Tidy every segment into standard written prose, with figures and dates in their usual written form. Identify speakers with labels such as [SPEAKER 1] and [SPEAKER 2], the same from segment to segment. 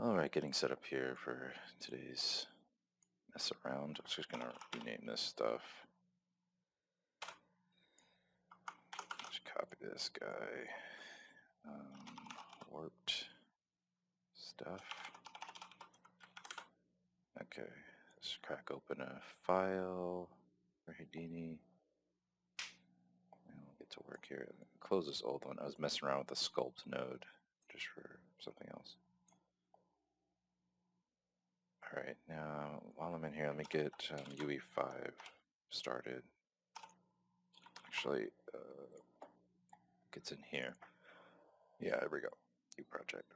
[SPEAKER 1] Alright, getting set up here for today's mess around. I'm just gonna rename this stuff. Just copy this guy. Warped stuff. Okay, let's crack open a file for Houdini. And we'll get to work here. Close this old one. I was messing around with the sculpt node just for something else. Alright, now while I'm in here, let me get UE5 started. Actually, gets in here. Yeah, there we go. New project.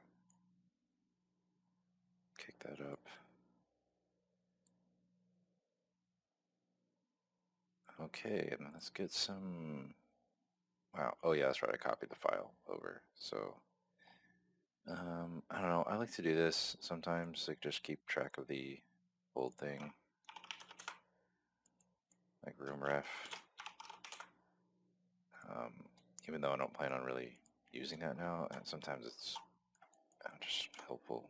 [SPEAKER 1] Kick that up. Okay, and let's get some... Wow. Oh yeah, that's right. I copied the file over. So, I don't know. I like to do this sometimes, like just keep track of the old thing, like room ref. Even though I don't plan on really using that now, and sometimes it's just helpful.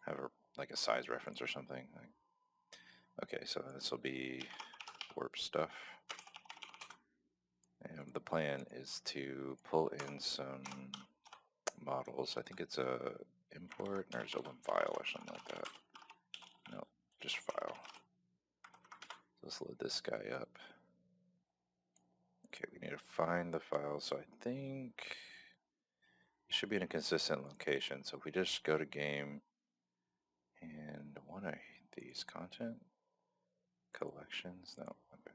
[SPEAKER 1] Have like a size reference or something. Like, okay, so this will be warp stuff. And the plan is to pull in some models. I think it's a import, or it's open file or something like that. No, just file. So let's load this guy up. Okay, we need to find the file. So I think it should be in a consistent location. So if we just go to game and one of these content collections, no, okay,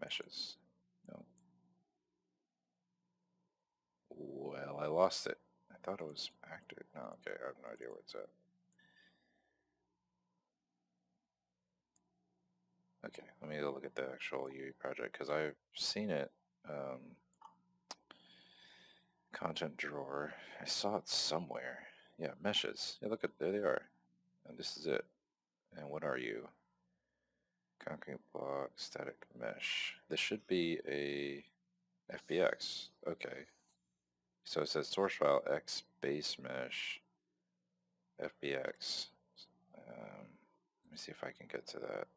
[SPEAKER 1] meshes, no. Well, I lost it. I thought it was active. No, okay, I have no idea where it's at. Okay, let me go look at the actual UE project because I've seen it. Content drawer. I saw it somewhere. Yeah, meshes. Yeah, look at there they are. And this is it. And what are you? Concrete block, static mesh. This should be a FBX. Okay. So it says source file X base mesh FBX. Let me see if I can get to that.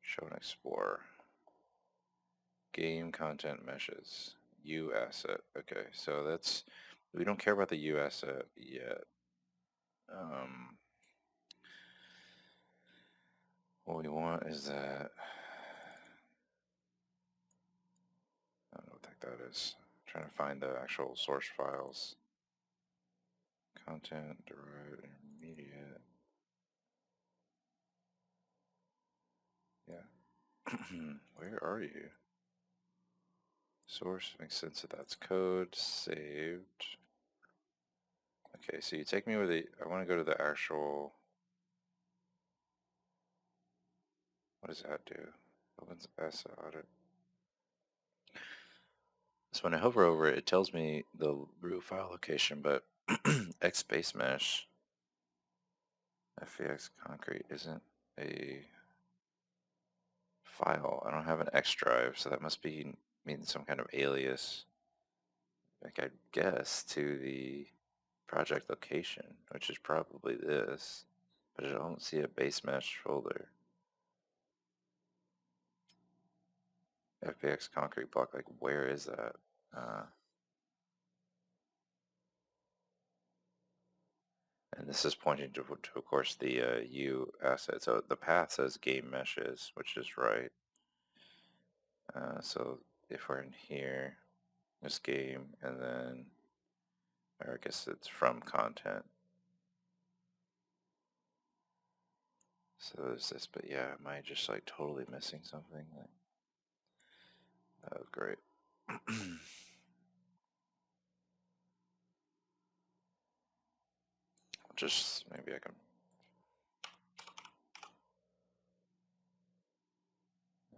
[SPEAKER 1] Show and explore. Game content meshes. U asset. Okay, so that's, we don't care about the U asset yet. What we want is that, I don't know what the heck that is. I'm trying to find the actual source files. Content, derived, intermediate. Yeah. Where are you? Source makes sense that that's code. Saved. Okay, so you take me where I want to go to the actual, what does that do? Opens asset audit. So when I hover over it, it tells me the root file location, but X base mesh FVX concrete isn't a file. I don't have an X drive, so that must mean some kind of alias, like I guess, to the project location, which is probably this, but I don't see a base mesh folder. FBX concrete block, like where is that? And this is pointing to of course, the U asset. So the path says game meshes, which is right. So if we're in here, this game, and then, or I guess it's from content. So there's this, but yeah, am I just like totally missing something? Like, that was great. Just maybe I can.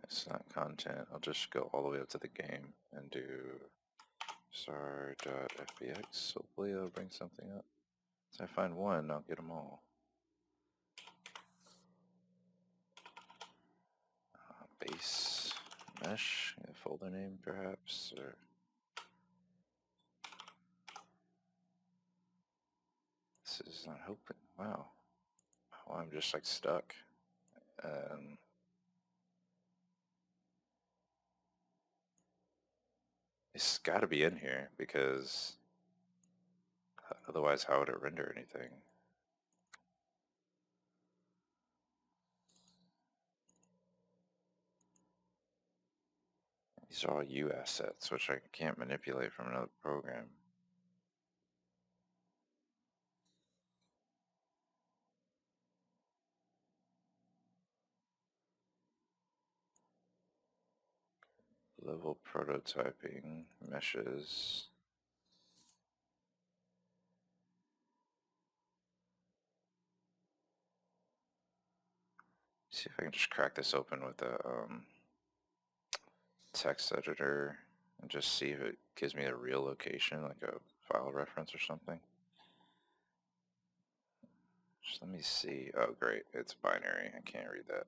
[SPEAKER 1] It's not content. I'll just go all the way up to the game and do star.fbx. Hopefully it'll bring something up. So I find one, I'll get them all. Base mesh, folder name perhaps, or This is not open. Wow. Well, I'm just like stuck. It's got to be in here because otherwise how would it render anything? These are all U assets, which I can't manipulate from another program. Level prototyping, meshes. See if I can just crack this open with a text editor and just see if it gives me a real location, like a file reference or something. Just let me see. Oh, great. It's binary. I can't read that.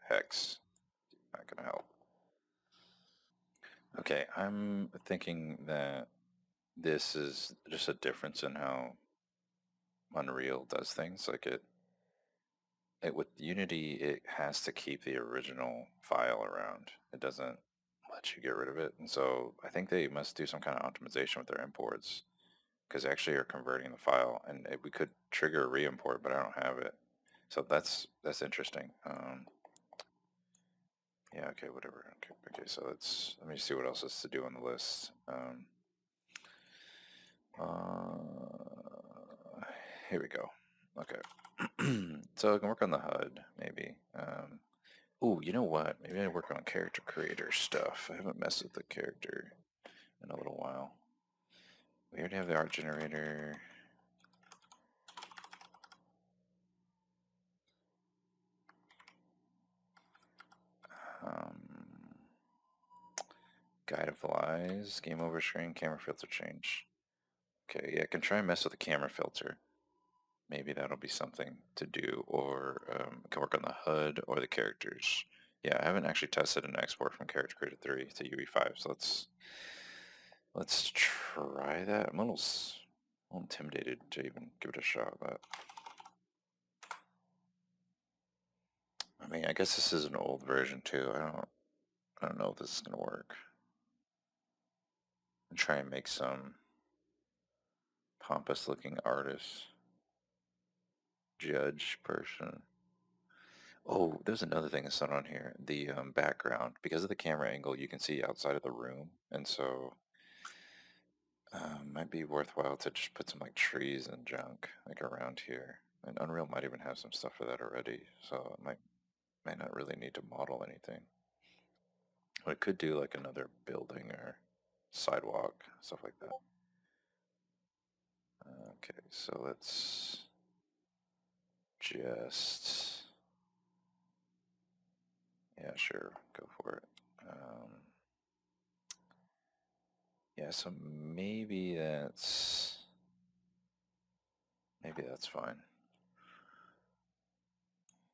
[SPEAKER 1] Hex. Not going to help. Okay, I'm thinking that this is just a difference in how Unreal does things. Like with Unity, it has to keep the original file around. It doesn't let you get rid of it. And so I think they must do some kind of optimization with their imports because they actually are converting the file. And we could trigger a re-import, but I don't have it. So that's interesting. Yeah, okay, whatever. Okay, so let me see what else is to do on the list. Here we go. Okay. So I can work on the HUD, maybe. Ooh, you know what? Maybe I work on character creator stuff. I haven't messed with the character in a little while. We already have the art generator. Um, Guide of Lies, game over screen, camera filter change. Okay, yeah, I can try and mess with the camera filter. Maybe that'll be something to do, or I can work on the HUD or the characters. Yeah, I haven't actually tested an export from Character Creator 3 to UE5, so let's try that. I'm a little intimidated to even give it a shot, but I mean, I guess this is an old version too. I don't know if this is gonna work. And try and make some pompous looking artist judge person. Oh, there's another thing that's not on here. The background. Because of the camera angle, you can see outside of the room. And so might be worthwhile to just put some like trees and junk like around here. And Unreal might even have some stuff for that already. So it might not really need to model anything. But it could do like another building or sidewalk, stuff like that. Okay, so let's just, yeah, sure, go for it. Yeah, so maybe that's fine.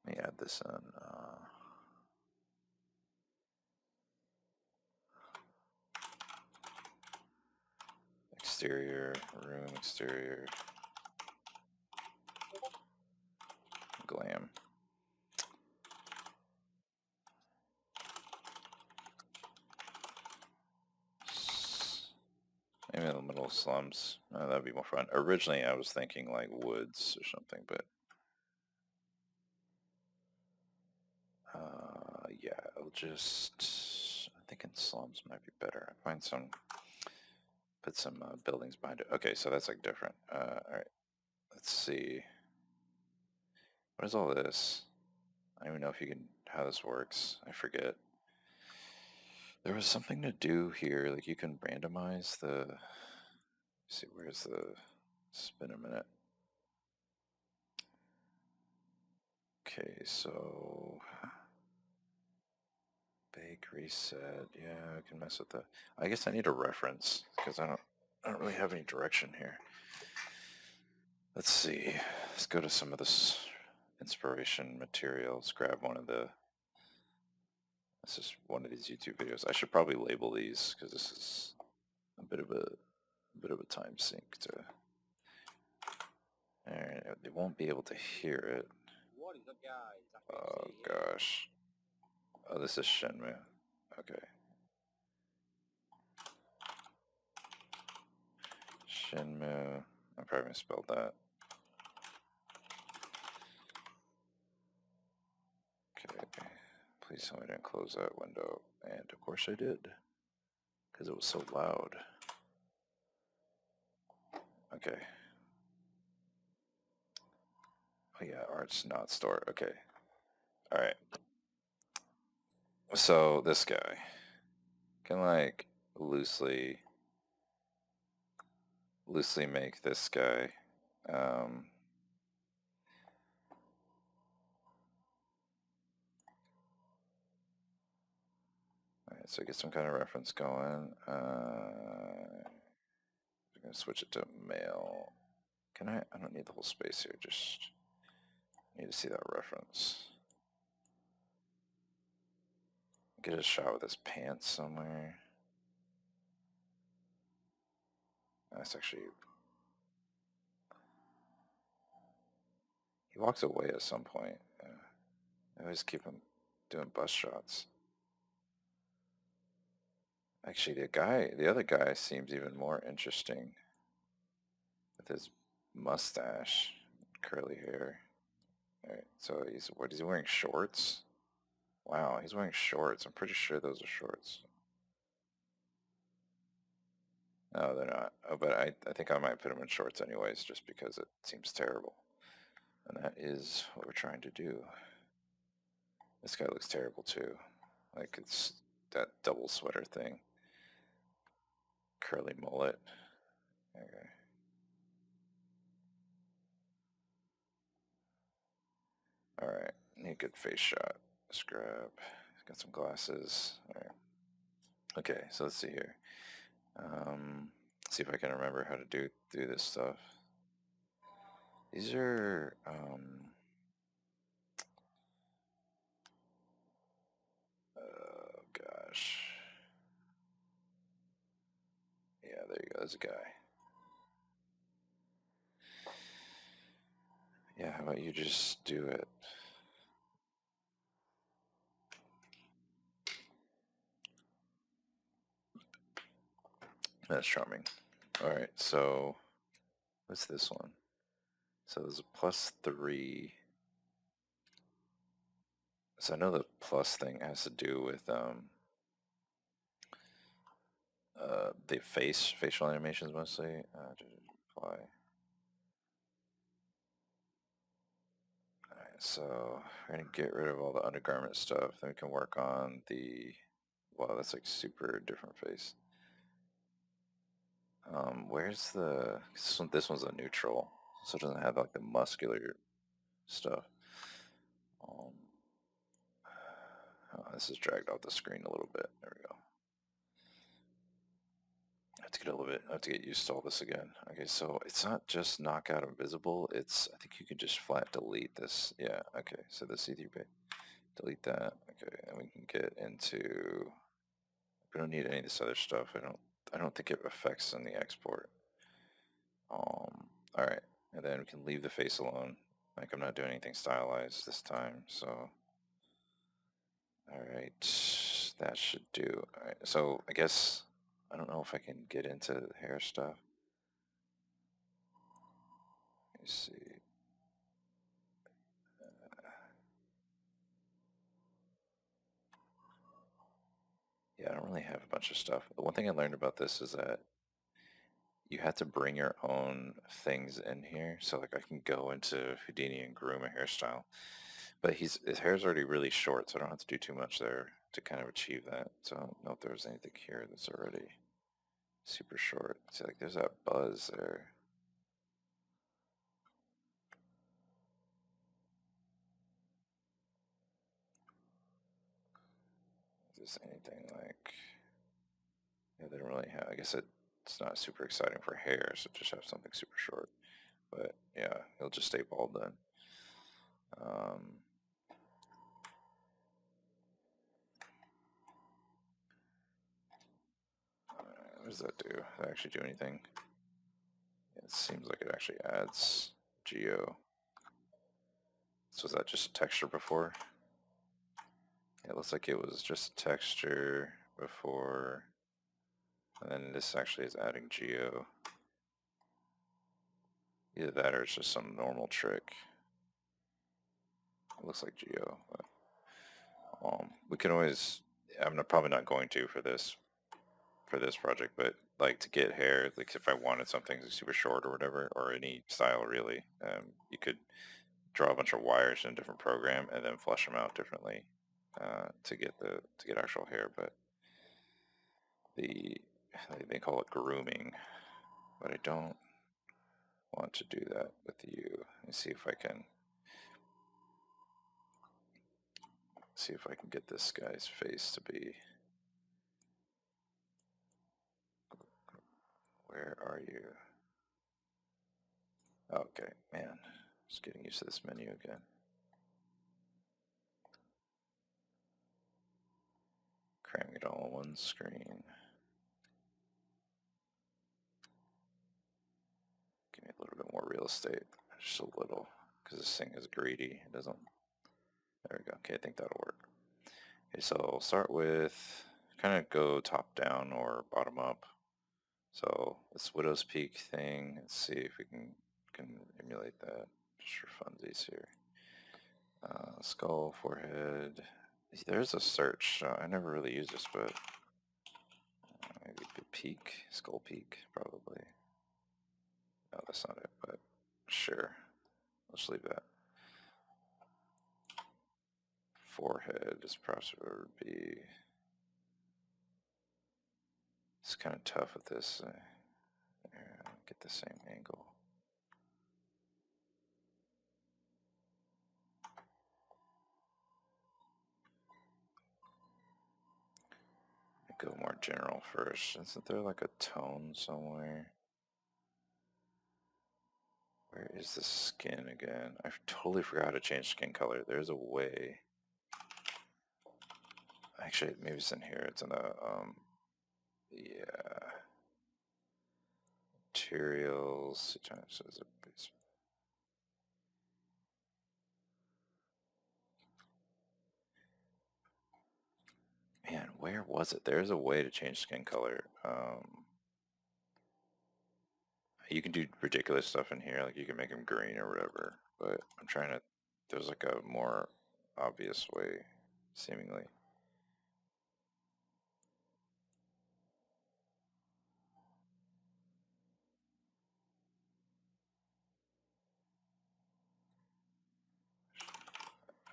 [SPEAKER 1] Let me add this in. Exterior, room, exterior, glam. Maybe in the middle of slums. That'd be more fun. Originally, I was thinking like woods or something, but yeah, I'll just. I'm thinking slums might be better. Find some. Put some buildings behind it. Okay, so that's like different. All right, let's see. What is all this? I don't even know if you can how this works. I forget. There was something to do here. Like you can randomize the. Let's see, where's the spin a minute? Okay, so bake reset. Yeah, I can mess with that. I guess I need a reference because I don't really have any direction here. Let's see. Let's go to some of this inspiration materials. Grab one of the. This is one of these YouTube videos. I should probably label these because this is a bit of a time sink to Alright, they won't be able to hear it. Oh gosh. Oh, this is Shenmue. Okay. Shenmue. I probably misspelled that. Okay. Please tell me I didn't close that window. And of course I did. Because it was so loud. Okay. Oh yeah, art's not store. Okay. Alright. So this guy can like loosely make this guy alright, so get some kind of reference going. I'm gonna switch it to male. Can I don't need the whole space here, just need to see that reference. Get a shot with his pants somewhere. That's actually... He walks away at some point. I always keep him doing bust shots. Actually, the other guy seems even more interesting. With his mustache, curly hair. Alright, so what is he wearing, shorts? Wow, he's wearing shorts. I'm pretty sure those are shorts. No, they're not. Oh, but I think I might put him in shorts anyways, just because it seems terrible. And that is what we're trying to do. This guy looks terrible too. Like it's that double sweater thing. Curly mullet. Okay. Alright, need a good face shot. Let's grab, got some glasses. Alright. Okay, so let's see here. See if I can remember how to do this stuff. These are, oh gosh. Yeah, there you go, there's a guy. Yeah, how about you just do it? That's charming. Alright, so what's this one? So there's a +3. So I know the plus thing has to do with the facial animations mostly. Apply. Alright, so we're gonna get rid of all the undergarment stuff. Then we can work on the... Wow, that's like super different face. Where's the... This one's a neutral, so it doesn't have like the muscular stuff. Oh, this is dragged off the screen a little bit. There we go. I have to get used to all this again. Okay, so it's not just knockout invisible, it's, I think you can just flat delete this. Yeah, okay, so the see-through bit. Delete that. Okay, and we can get into... We don't need any of this other stuff. I don't think it affects in the export. Alright, and then we can leave the face alone. Like I'm not doing anything stylized this time, so... Alright, that should do. Alright, so I guess, I don't know if I can get into the hair stuff. Let me see. Yeah, I don't really have a bunch of stuff. The one thing I learned about this is that you have to bring your own things in here. So like I can go into Houdini and groom a hairstyle. But his hair's already really short, so I don't have to do too much there to kind of achieve that. So I don't know if there's anything here that's already super short. See, like there's that buzz there. Is there anything like... Yeah, they don't really have... I guess it's not super exciting for hair, so just have something super short. But yeah, he'll just stay bald then. What does that do? Does that actually do anything? It seems like it actually adds geo. So was that just a texture before? Yeah, it looks like it was just texture before, and then this actually is adding geo. Either that or it's just some normal trick. It looks like geo, but we can always. I'm probably not going to for this project, but like to get hair, like if I wanted something super short or whatever, or any style really, you could draw a bunch of wires in a different program and then flush them out differently to get actual hair. But they call it grooming, but I don't want to do that with you. Let me see if I can get this guy's face to be. Where are you? Okay, man, just getting used to this menu again. Cramming it all on one screen. Give me a little bit more real estate, just a little, because this thing is greedy. It doesn't. There we go. Okay, I think that'll work. Okay, so I'll start with kind of go top down or bottom up. So this Widow's Peak thing. Let's see if we can emulate that just for funsies here. Skull, forehead. There's a search. I never really use this, but maybe peak, skull peak, probably. No, that's not it, but sure. Let's leave that. Forehead is probably be. It's kind of tough with this. Get the same angle. Go more general first. Isn't there like a tone somewhere? Where is the skin again? I totally forgot how to change skin color. There's a way. Actually, maybe it's in here. It's in the yeah, materials. Man, where was it? There's a way to change skin color. You can do ridiculous stuff in here, like you can make them green or whatever, but I'm trying to, there's like a more obvious way, seemingly.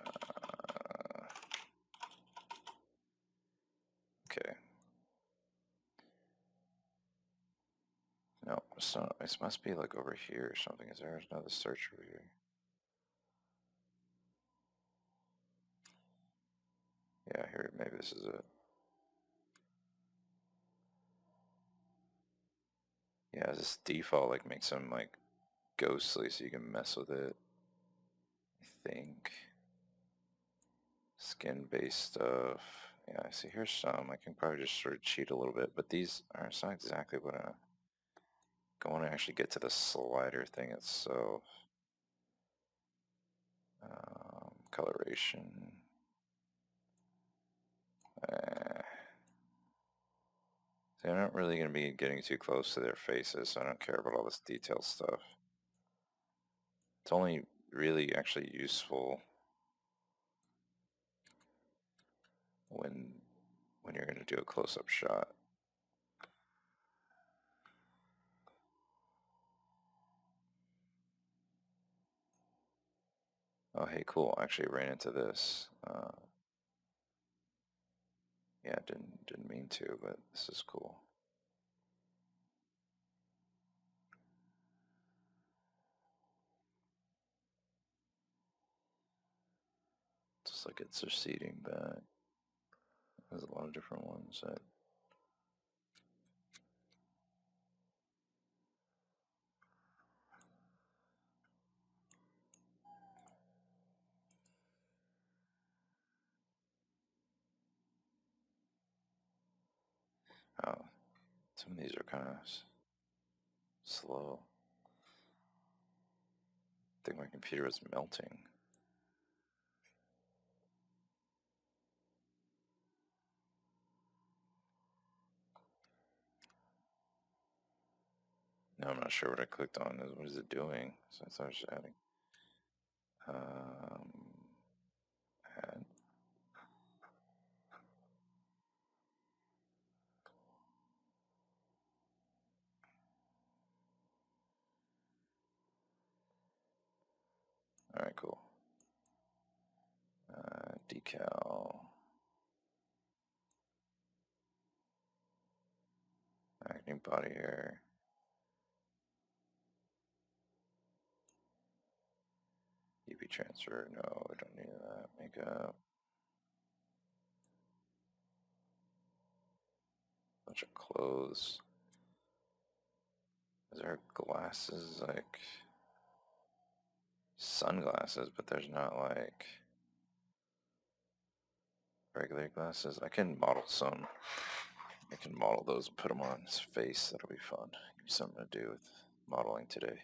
[SPEAKER 1] Uh, okay. No, it's not, it must be like over here or something. Is there another search over here? Yeah, here, maybe this is it. Yeah, this default like makes them like ghostly so you can mess with it. I think. Skin-based stuff. Yeah, I see here's some. I can probably just sort of cheat a little bit, but these are, it's not exactly what I want to actually get to the slider thing itself. Coloration. See, I'm not really going to be getting too close to their faces, so I don't care about all this detailed stuff. It's only really actually useful when you're going to do a close-up shot. Oh, hey, cool. I actually ran into this. Yeah, didn't mean to, but this is cool. Just like it's receding back. There's a lot of different ones that. Oh, some of these are kind of slow. think my computer was melting. No, I'm not sure what I clicked on. What is it doing? So I thought I was adding. Add. All right, cool. Decal. Acne body hair. UV transfer. No, we don't need that. Makeup. Bunch of clothes. Is there glasses like sunglasses, but there's not like regular glasses? I can model some. I can model those and put them on his face. That'll be fun. Give me something to do with modeling today.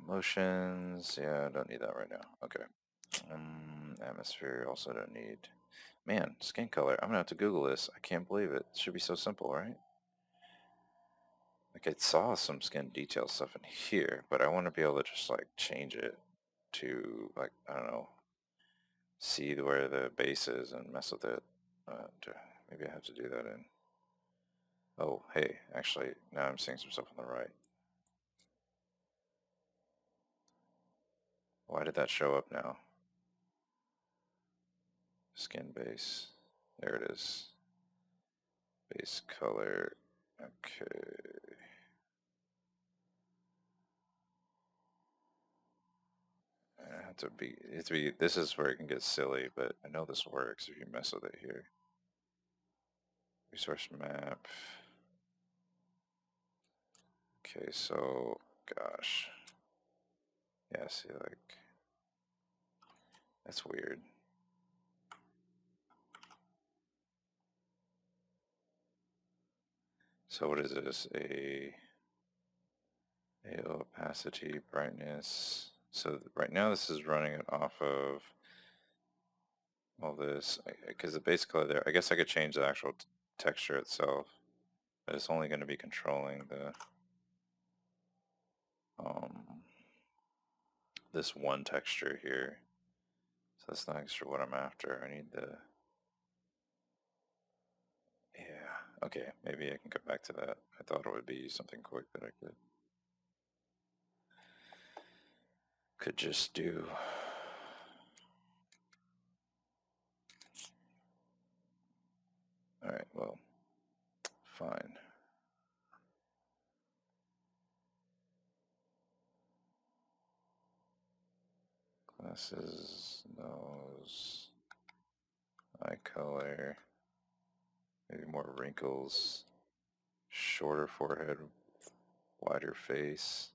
[SPEAKER 1] Motions. Yeah, I don't need that right now. Okay. Atmosphere. Also don't need. Man, skin color. I'm gonna have to Google this. I can't believe it. It should be so simple, right? Like I saw some skin detail stuff in here, but I want to be able to just like change it to like, I don't know, see where the base is and mess with it. Maybe I have to do that in. Oh, hey, actually, now I'm seeing some stuff on the right. Why did that show up now? Skin base. There it is. Base color. Okay. I have to be, it have to be, this is where it can get silly, but I know this works if you mess with it here. Resource map. Okay, so, gosh. Yeah, see, like, that's weird. So what is this? A opacity, brightness. So right now this is running it off of all this, because the base color there, I guess I could change the actual texture itself, but it's only going to be controlling the this one texture here. So that's not actually what I'm after. I need the, yeah, okay, maybe I can go back to that. I thought it would be something quick that I could just do. All right, well, fine. Glasses, nose, eye color, maybe more wrinkles, shorter forehead, wider face.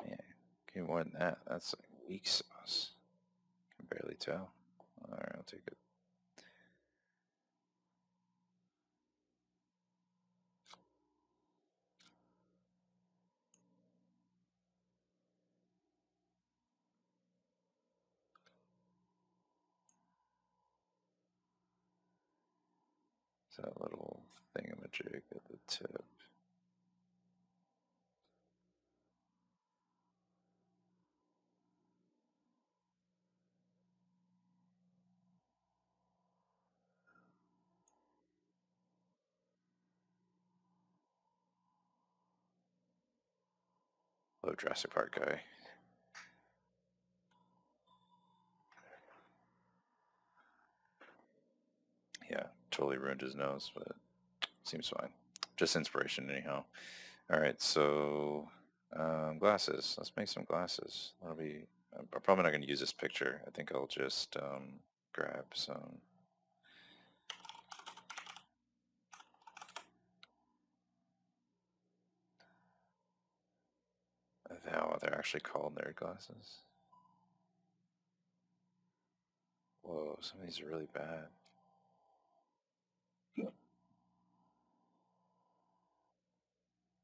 [SPEAKER 1] Man, give me more than that. That's like weak sauce. Can barely tell. Alright, I'll take it. It's that little thingamajig at the tip. Hello, Jurassic Park guy. Yeah, totally ruined his nose, but seems fine. Just inspiration anyhow. Alright, so glasses. Let's make some glasses. I'm probably not going to use this picture. I think I'll just grab some Oh, they're actually called nerd glasses. Whoa, some of these are really bad.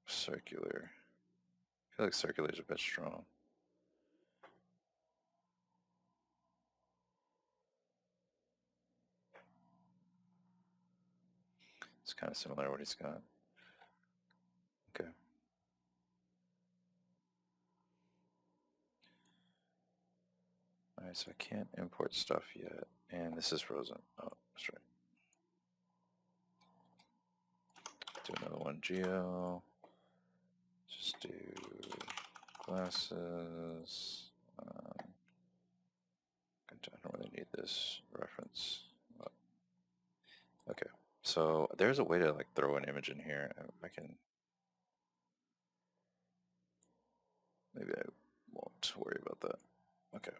[SPEAKER 1] Circular. I feel like circular's a bit strong. It's kind of similar to what he's got. Okay. Alright, so I can't import stuff yet. And this is frozen. Oh, that's right. Do another one geo. Just do glasses. I don't really need this reference. But, okay. So there's a way to like throw an image in here. I can. Maybe I won't worry about that. Okay.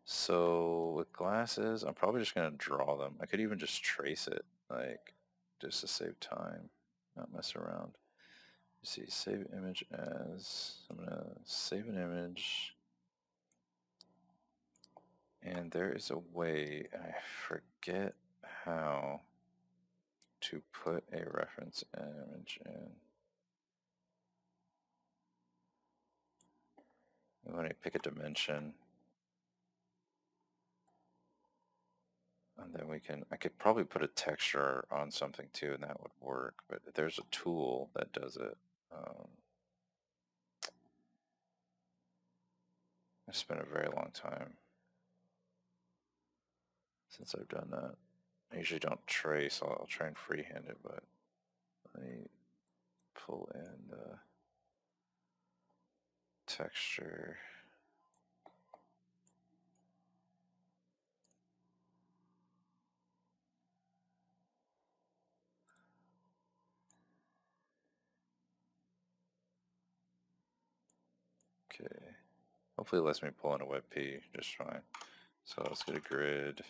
[SPEAKER 1] So with glasses, I'm probably just gonna draw them. I could even just trace it, like, just to save time, not mess around. You see, save image as, I'm gonna save an image, and there is a way, I forget how to put a reference image in. And when I pick a dimension, and then I could probably put a texture on something too, and that would work, but there's a tool that does it. I spent a very long time since I've done that. I usually don't trace, I'll try and freehand it, but let me pull in the texture. Okay, hopefully it lets me pull in a WebP just fine. So let's get a grid.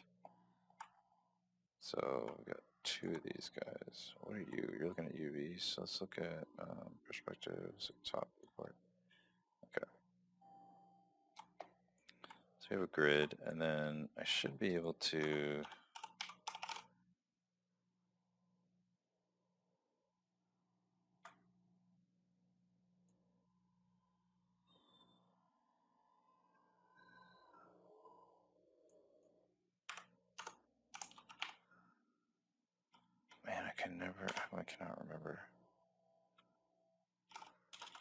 [SPEAKER 1] So we got two of these guys. What are you? You're looking at UVs. So let's look at perspectives, top report. Okay. So we have a grid, and then I should be able to. Man, I cannot remember.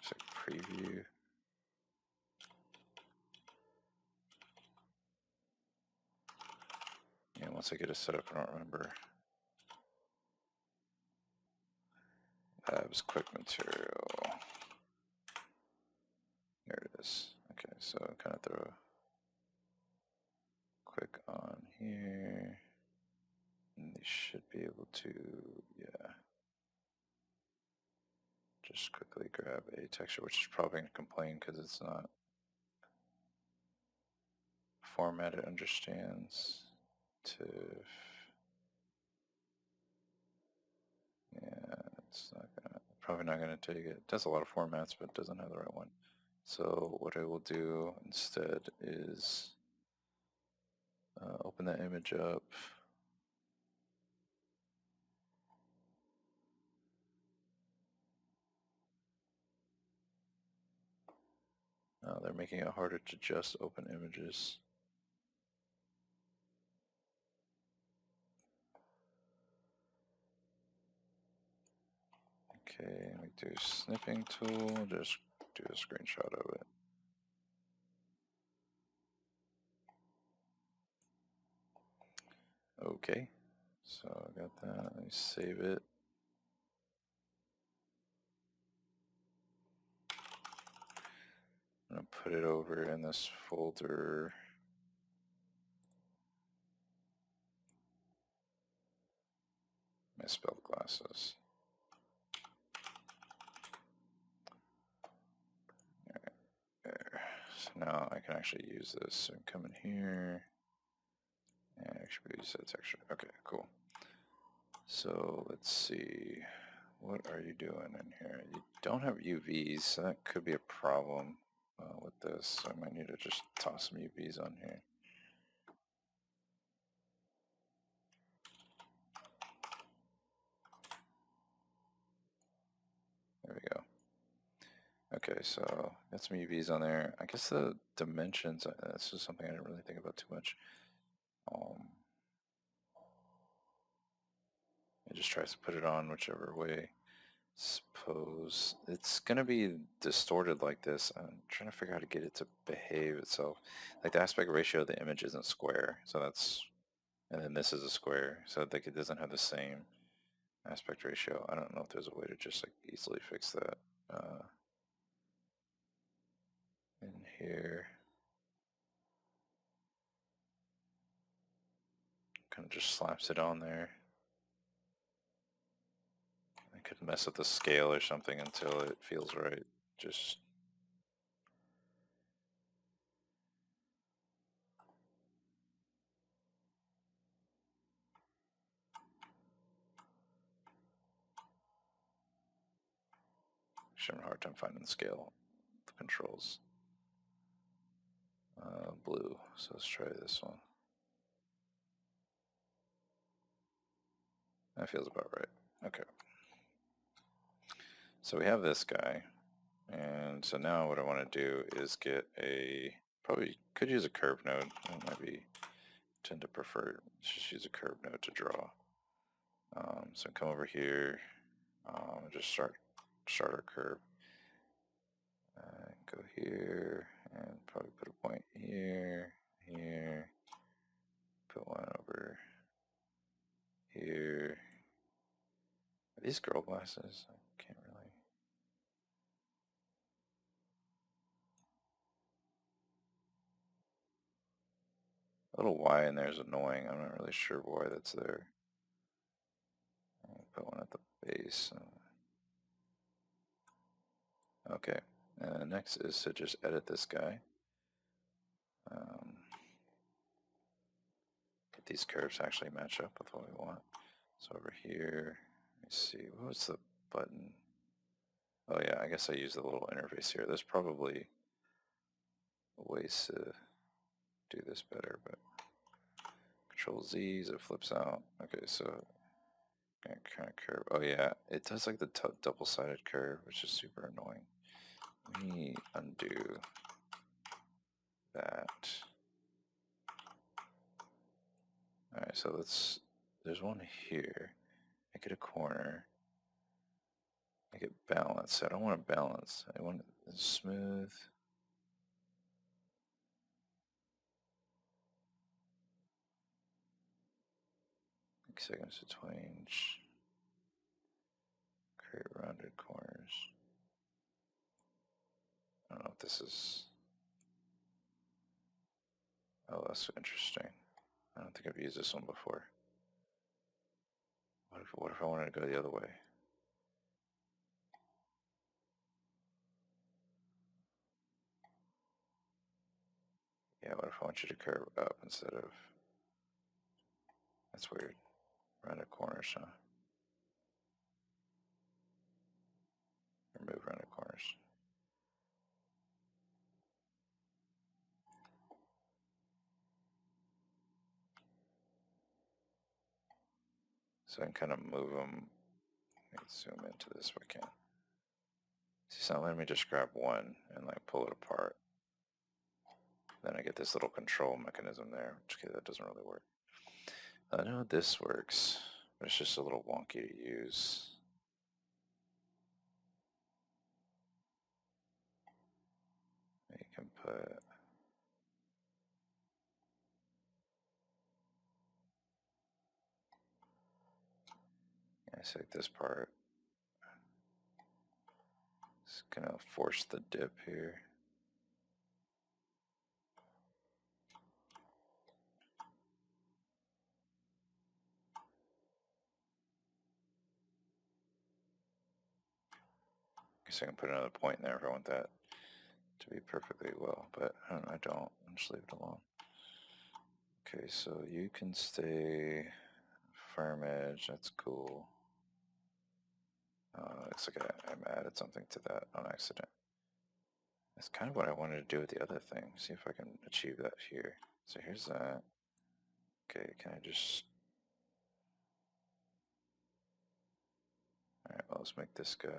[SPEAKER 1] It's like preview. Yeah, once I get it set up, I don't remember. Tabs, quick material. There it is. Okay, so kind of throw click on here. And they should be able to, yeah. Just quickly grab a texture, which is probably going to complain because it's not formatted, understands. TIFF. Yeah, it's not gonna, probably not going to take it. It does a lot of formats, but it doesn't have the right one. So what I will do instead is open that image up. They're making it harder to just open images. Okay, we do snipping tool, just do a screenshot of it. Okay, so I got that, let me save it. I'm gonna put it over in this folder. Misspelled glasses. There. So now I can actually use this. So come in here and actually use that texture. Okay, cool. So let's see. what are you doing in here? You don't have UVs, so that could be a problem with this. I might need to just toss some UVs on here. There we go. Okay, so got some UVs on there. I guess the dimensions, this is something I didn't really think about too much. It just tries to put it on whichever way. Suppose it's gonna be distorted like this. I'm trying to figure out how to get it to behave itself. Like the aspect ratio of the image isn't square, so that's, and then this is a square, so like it doesn't have the same aspect ratio. I don't know if there's a way to just like easily fix that. In here, kind of just slaps it on there. I could mess with the scale or something until it feels right. Just having a hard time finding the scale, the controls. Blue, so let's try this one. That feels about right. Okay. So we have this guy, and so now what I want to do is get a, probably could use a curve node. I might be, tend to prefer, just use a curve node to draw. So come over here, just start our curve. Go here, and probably put a point here, here, put one over here. Are these girl glasses? I can't really. A little Y in there is annoying. I'm not really sure why that's there. I'll put one at the base. Okay. Next is to just edit this guy. Get these curves to actually match up with what we want. So over here, let me see. What was the button? Oh yeah, I guess I use the little interface here. There's probably ways to do this better, but Control Z, so it flips out. Okay, so kind of curve. Oh yeah, it does like the double-sided curve, which is super annoying. Let me undo that. Alright, so there's one here. Make it a corner. Make it balanced. I don't want it balanced. I want it smooth. Seconds to twinge. Create rounded corners. I don't know if this is... Oh, that's interesting. I don't think I've used this one before. What if I wanted to go the other way? Yeah, what if I want you to curve up instead of... That's weird. Rounded corners, huh? Remove rounded corners. So I can kind of move them. Let me zoom into this if I can. See, it's not letting me just grab one and like pull it apart. Then I get this little control mechanism there, which okay, that doesn't really work. I know this works, but it's just a little wonky to use. You can put... Yeah, so like this part. It's gonna force the dip here. Guess I can put another point in there if I want that to be perfectly well, but I don't. I'll just leave it alone. Okay, so you can stay firm edge. That's cool. Looks like I added something to that on accident. That's kind of what I wanted to do with the other thing. See if I can achieve that here. So here's that. Okay, can I just... Alright, well, let's make this guy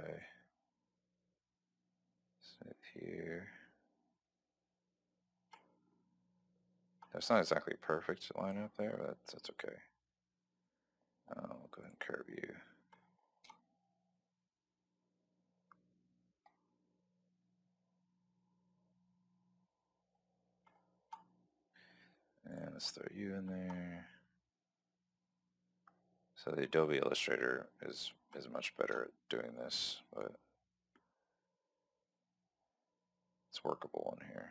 [SPEAKER 1] sit here. That's not exactly perfect to line up there, but that's okay. I'll go ahead and curve you. And let's throw you in there. So the Adobe Illustrator is much better at doing this, but it's workable in here.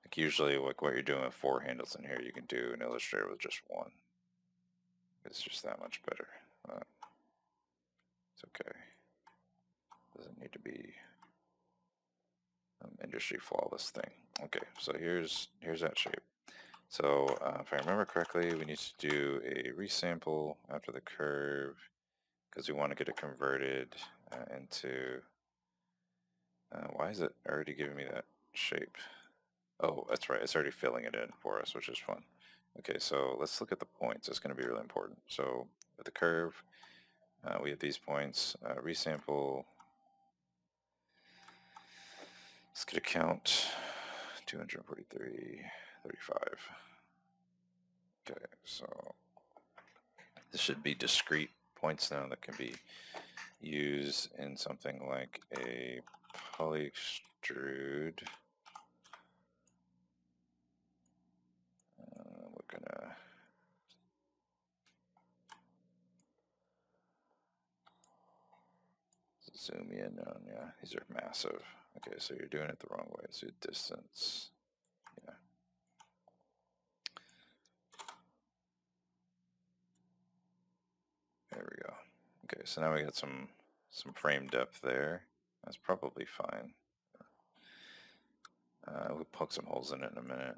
[SPEAKER 1] Like usually, like what you're doing with 4 handles in here, you can do in Illustrator with just 1. It's just that much better. It's okay. Doesn't need to be an industry flawless thing. Okay, so here's that shape. So if I remember correctly, we need to do a resample after the curve because we want to get it converted into... why is it already giving me that shape? Oh, that's right. It's already filling it in for us, which is fun. Okay, so let's look at the points. It's going to be really important. So with the curve, we have these points. Resample. Let's get a count. 243, 35. Okay, so this should be discrete points now that can be used in something like a polyextrude. We're gonna zoom in on, yeah, these are massive. Okay, so you're doing it the wrong way. So distance, yeah. There we go. Okay, so now we got some frame depth there. That's probably fine. We'll poke some holes in it in a minute.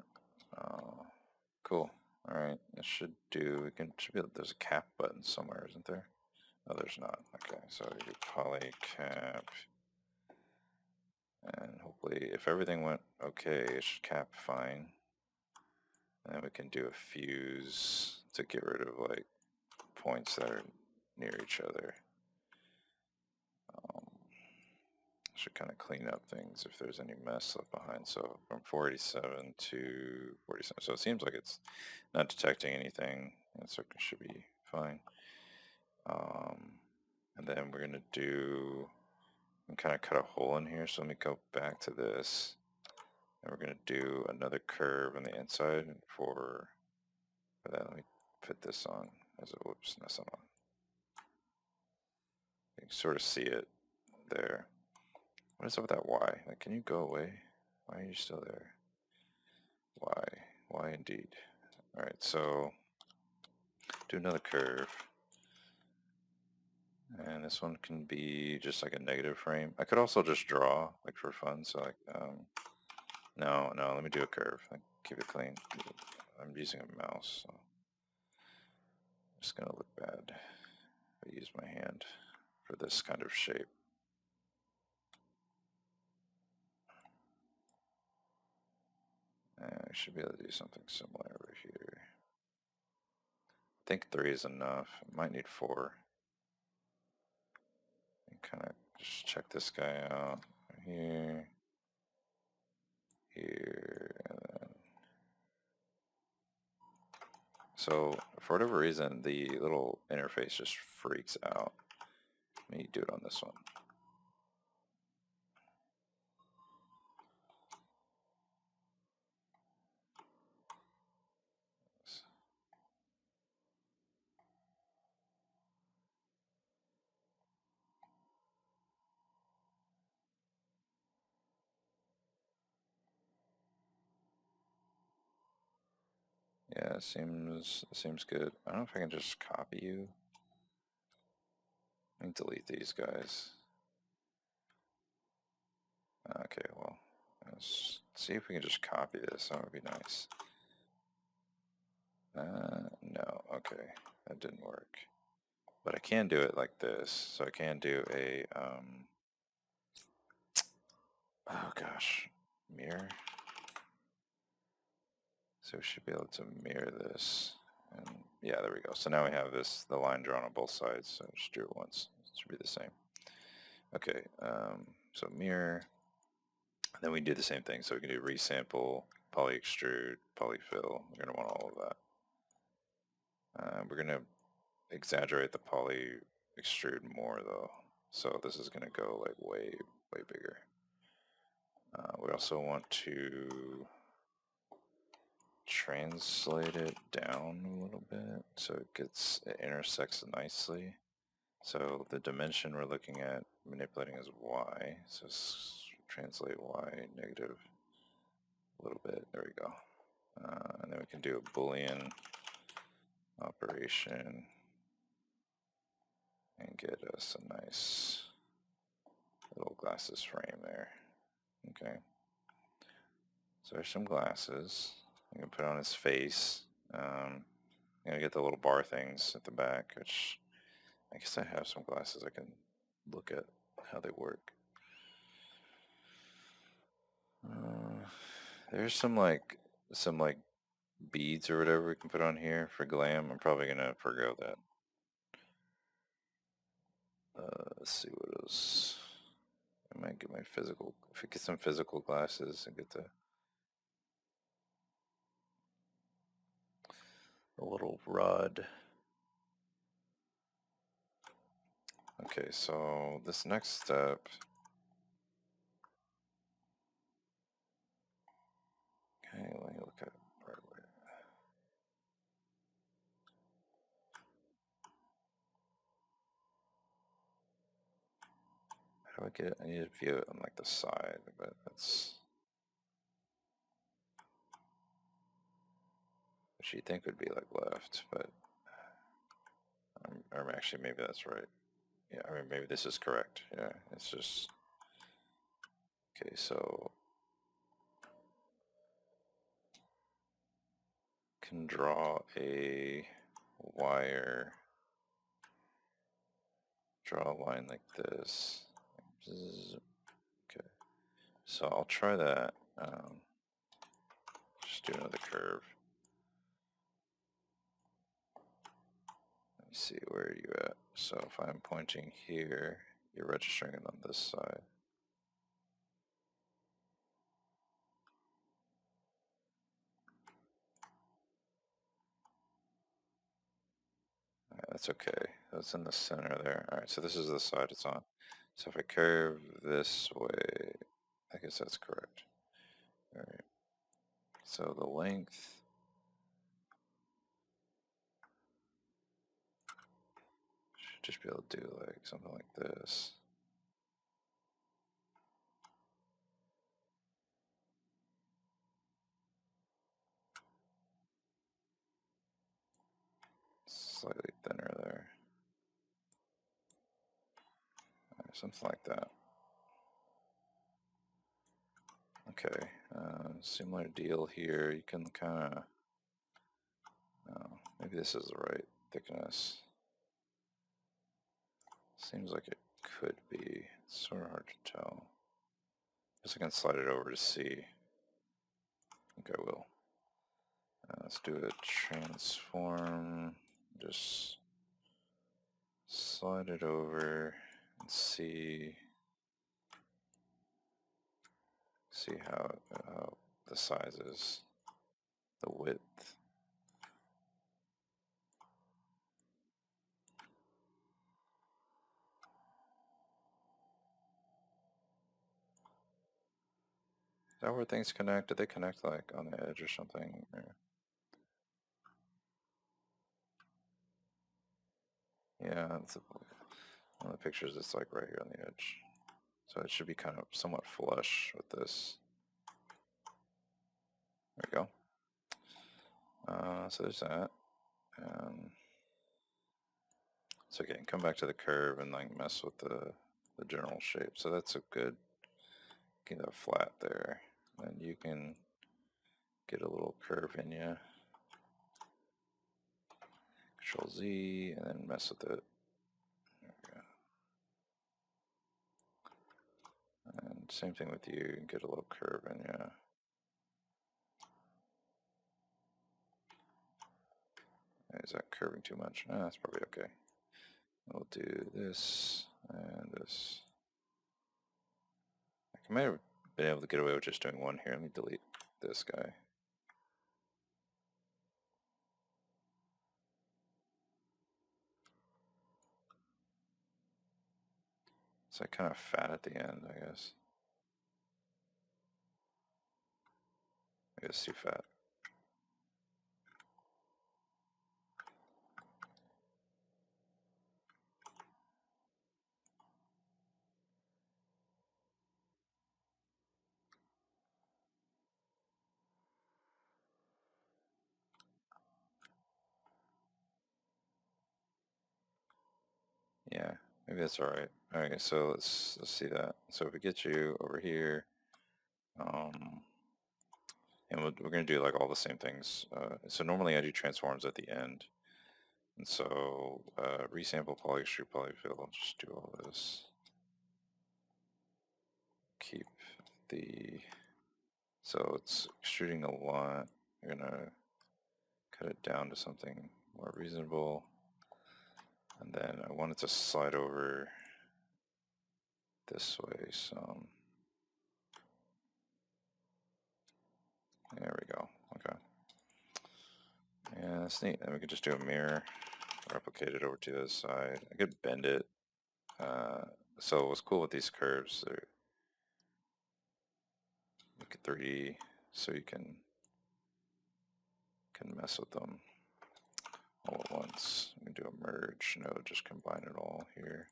[SPEAKER 1] Cool. All right, it should do. Should be. There's a cap button somewhere, isn't there? Oh, there's not. Okay, so we do poly cap, and hopefully, if everything went okay, it should cap fine. And then we can do a fuse to get rid of like points that are near each other. Should kind of clean up things if there's any mess left behind. So from 487 to 47. So it seems like it's not detecting anything. So it should be fine. And then we're going to do, and kind of cut a hole in here. So let me go back to this. And we're going to do another curve on the inside for that. Let me put this on as a, whoops, that's not on. You can sort of see it there. What is up with that Y? Like, can you go away? Why are you still there? Y. Y indeed. Alright, so do another curve. And this one can be just like a negative frame. I could also just draw, like for fun. So like, no, let me do a curve. Like, keep it clean. I'm using a mouse, so it's gonna look bad if I use my hand for this kind of shape. I should be able to do something similar over here. I think 3 is enough. I might need 4. And kind of just check this guy out here, here, and then. So for whatever reason, the little interface just freaks out. Let me do it on this one. Yeah, it seems good. I don't know if I can just copy you. Let me delete these guys. Okay, well, let's see if we can just copy this. That would be nice. No, okay, that didn't work. But I can do it like this, so I can do a, oh gosh, mirror. So we should be able to mirror this, and yeah, there we go. So now we have this, the line drawn on both sides, so just do it once. It should be the same. Okay, so mirror, and then we can do the same thing. So we can do resample, poly extrude, polyfill. We're going to want all of that. We're going to exaggerate the poly extrude more though. So this is going to go like way bigger. We also want to translate it down a little bit so it intersects nicely. So the dimension we're looking at manipulating is y. So translate y negative a little bit. There we go. And then we can do a Boolean operation and get us a nice little glasses frame there. Okay. So there's some glasses. I'm going to put on his face. I'm going to get the little bar things at the back, which I guess I have some glasses I can look at how they work. There's some like beads or whatever we can put on here for glam. I'm probably gonna forgo that. Let's see what else. I might get my physical. If I get some physical glasses and get the little rod. Okay, so this next step. Okay, let me look at right away. How do I get it? I need to view it on like the side, but that's what you think would be like left, but or actually maybe that's right. Yeah, I mean maybe this is correct. Yeah, it's just okay. So can draw a wire, draw a line like this. Okay, so I'll try that. Just do another curve. Let me see, where are you at? So if I'm pointing here, you're registering it on this side. Alright, that's okay. That's in the center there. Alright, so this is the side it's on. So if I curve this way, I guess that's correct. Alright. So the length, should just be able to do like something like this. Slightly thinner there. Something like that. Okay, similar deal here. You can kind of, maybe this is the right thickness. Seems like it could be. It's sort of hard to tell. Guess I can slide it over to see. I think I will. Let's do a transform. Just slide it over and see how the size is, the width. Is that where things connect? Did they connect like on the edge or something? Or... Yeah, that's one of the pictures. It's like right here on the edge. So it should be kind of somewhat flush with this. There we go. So there's that. So again, come back to the curve and like mess with the general shape. So that's a good, get a flat there. And you can get a little curve in you. Control Z, and then mess with it. There we go. And same thing with you, get a little curve in, yeah. Is that curving too much? No, that's probably okay. We'll do this and this. I might have been able to get away with just doing one here. Let me delete this guy. It's like kind of fat at the end, I guess. I guess too fat. Yeah, maybe that's all right. All right, so let's see that. So if we get you over here, and we're going to do like all the same things. So normally I do transforms at the end. And so resample, poly, extrude, polyfill, just do all this. Keep the, so it's extruding a lot. We're going to cut it down to something more reasonable. And then I want it to slide over this way some. There we go. Okay. Yeah, that's neat. And we could just do a mirror, replicate it over to the other side. I could bend it. So what's cool with these curves, they're look at 3D, so you can mess with them all at once. We can do a merge node, just combine it all here.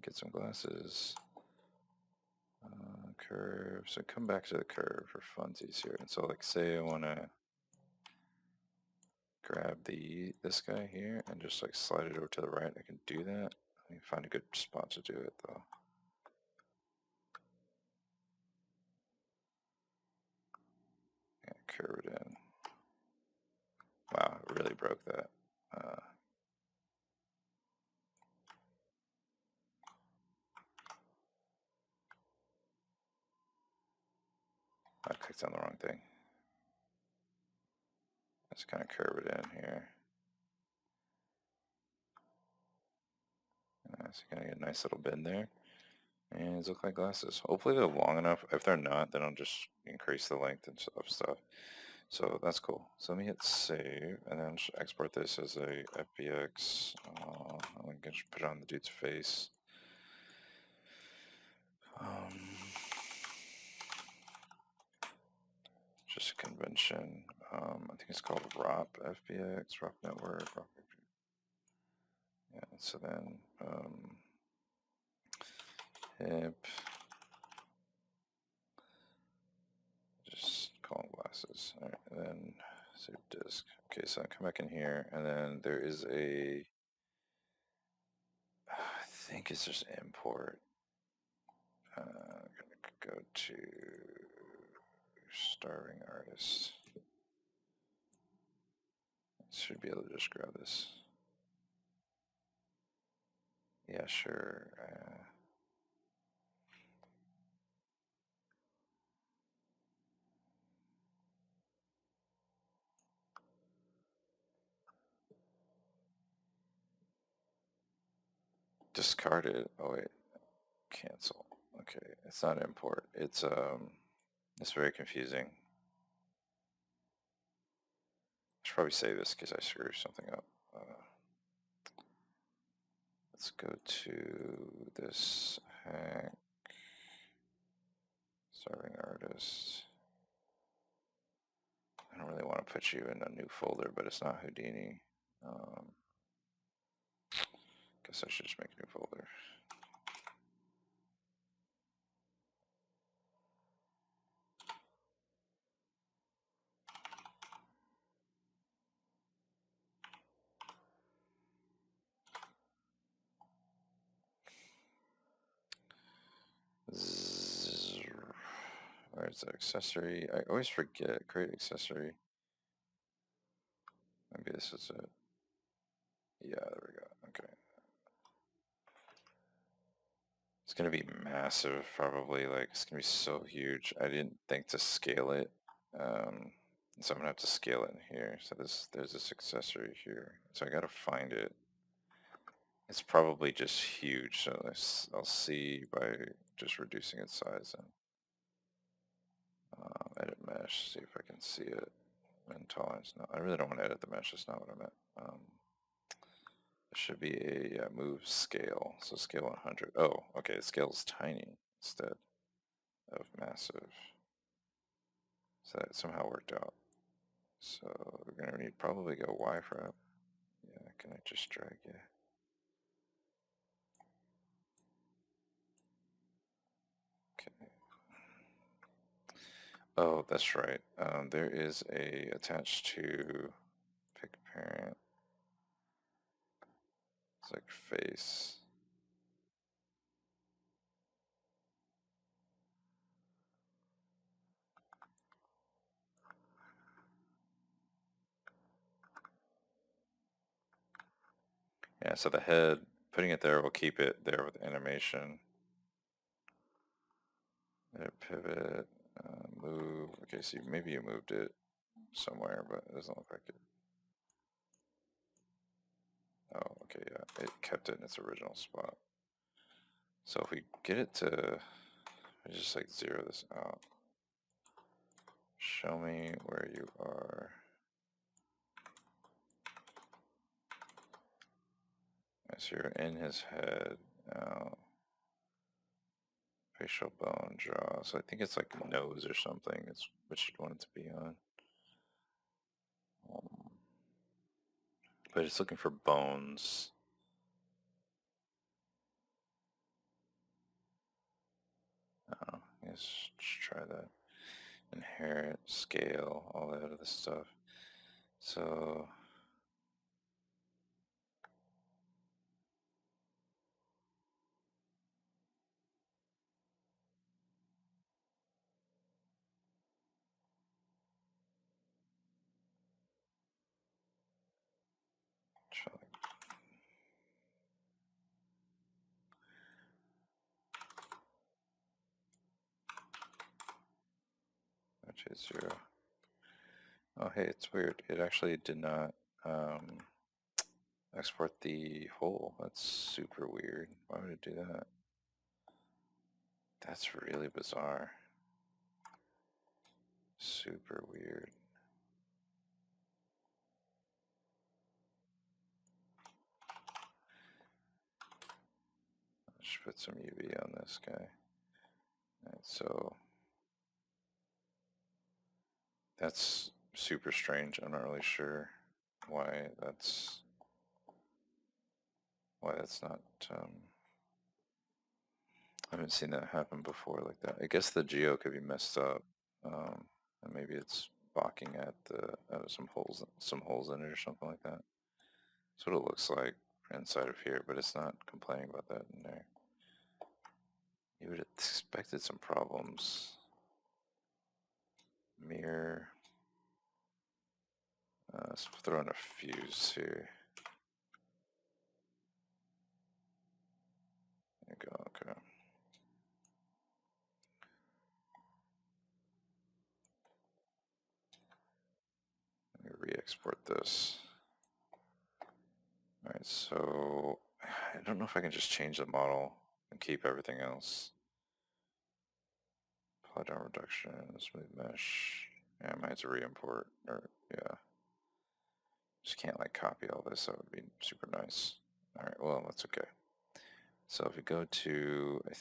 [SPEAKER 1] Get some glasses. Curve. So come back to the curve for funsies here. And so like say I want to grab this guy here and just like slide it over to the right. I can do that. I can find a good spot to do it though. Yeah, curve it in. Wow, it really broke that. I clicked on the wrong thing. Let's kind of curve it in here. So you're gonna get a nice little bend there. And these look like glasses. Hopefully they're long enough. If they're not, then I'll just increase the length and stuff. So that's cool. So let me hit save, and then just export this as a FBX. I'm gonna just put it on the dude's face. Just a convention. I think it's called ROP FBX, ROP Network. ROP. Yeah. So then hip. Just call them glasses. All right, and then save disk. Okay, so I come back in here, and then there is a, I think it's just import. I'm gonna go to starving artist. Should be able to just grab this. Yeah, sure. Discard it. Oh wait, cancel. Okay, it's not import. It's very confusing. I should probably save this because I screwed something up. Let's go to this hack. Starving artist. I don't really want to put you in a new folder, but it's not Houdini. Guess I should just make a new folder. Where's the accessory? I always forget. Create accessory. Maybe this is it. Yeah, there we go. Okay. It's gonna be massive, probably. Like, it's gonna be so huge. I didn't think to scale it. So I'm gonna have to scale it in here. So there's this accessory here. So I gotta find it. It's probably just huge. So I'll see by just reducing its size and edit mesh. See if I can see it. And tolerance. No, I really don't want to edit the mesh. That's not what I meant. It should be a move scale. So scale 100. Oh, okay. The scale's tiny instead of massive. So that somehow worked out. So we're going to need probably go Y for up. Yeah, can I just drag you? Okay. Oh, that's right. There is a attached to pick parent. It's like face. Yeah, so the head, putting it there will keep it there with animation. Edit pivot, move. Okay, so maybe you moved it somewhere, but it doesn't look like it. Oh, okay, yeah, it kept it in its original spot. So if we get it to, just like zero this out. Show me where you are. So you're in his head now. Facial bone, jaw. So I think it's like nose or something. It's which you'd want it to be on. But it's looking for bones. Oh, let's just try that. Inherit, scale, all that other stuff. So which is 0. Oh, hey, it's weird. It actually did not export the whole. That's super weird. Why would it do that? That's really bizarre. Super weird. Let's put some UV on this guy. Alright, so that's super strange. I'm not really sure why that's not I haven't seen that happen before like that. I guess the geo could be messed up, and maybe it's balking at the some holes in it or something like that. That's what it looks like inside of here, but it's not complaining about that in there. You would have expected some problems. Mirror. Let's throw in a fuse here. There you go. Okay. Let me re-export this. Alright, so I don't know if I can just change the model and keep everything else. Polygon reduction, smooth mesh. Yeah, I might have to re-import, or yeah. Just can't like copy all this, that would be super nice. Alright, well, that's okay. So if we go to, I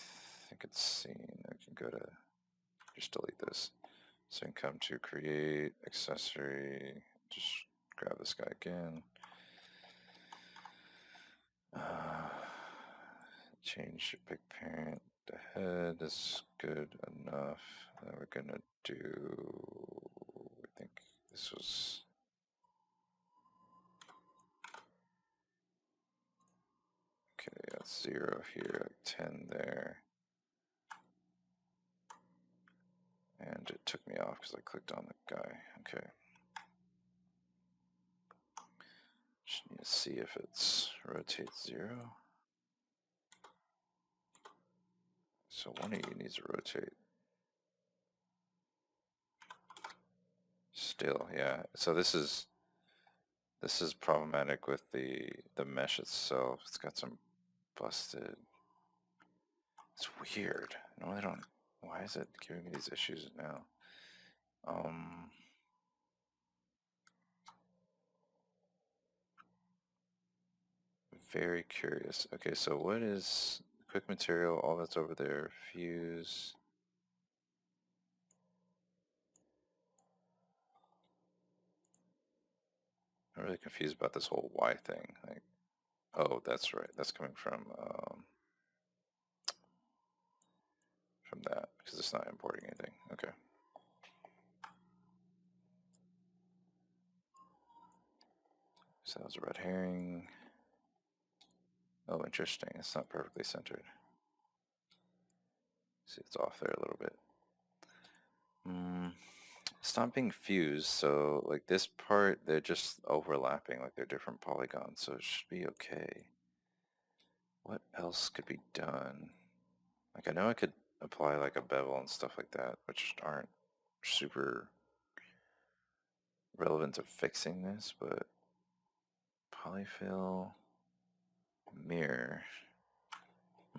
[SPEAKER 1] think it's scene, I can go to, just delete this. So we can come to create, accessory, just grab this guy again. Change pick parent to head is good enough. Then we're gonna do, I think this was, okay, that's 0 here, 10 there. And it took me off because I clicked on the guy. Okay. Just need to see if it's rotate 0. So one of you needs to rotate. Still, yeah. So this is problematic with the mesh itself. It's got some busted. It's weird. No, I don't. Why is it giving me these issues now? Very curious. Okay, so what is quick material? All that's over there. Fuse. I'm really confused about this whole Y thing. Like, oh, that's right. That's coming from that because it's not importing anything. Okay. So that was a red herring. Oh, interesting. It's not perfectly centered. See, it's off there a little bit. It's not being fused, so like this part, they're just overlapping, like they're different polygons, so it should be okay. What else could be done? Like I know I could apply like a bevel and stuff like that, which aren't super relevant to fixing this, but polyfill, mirror. I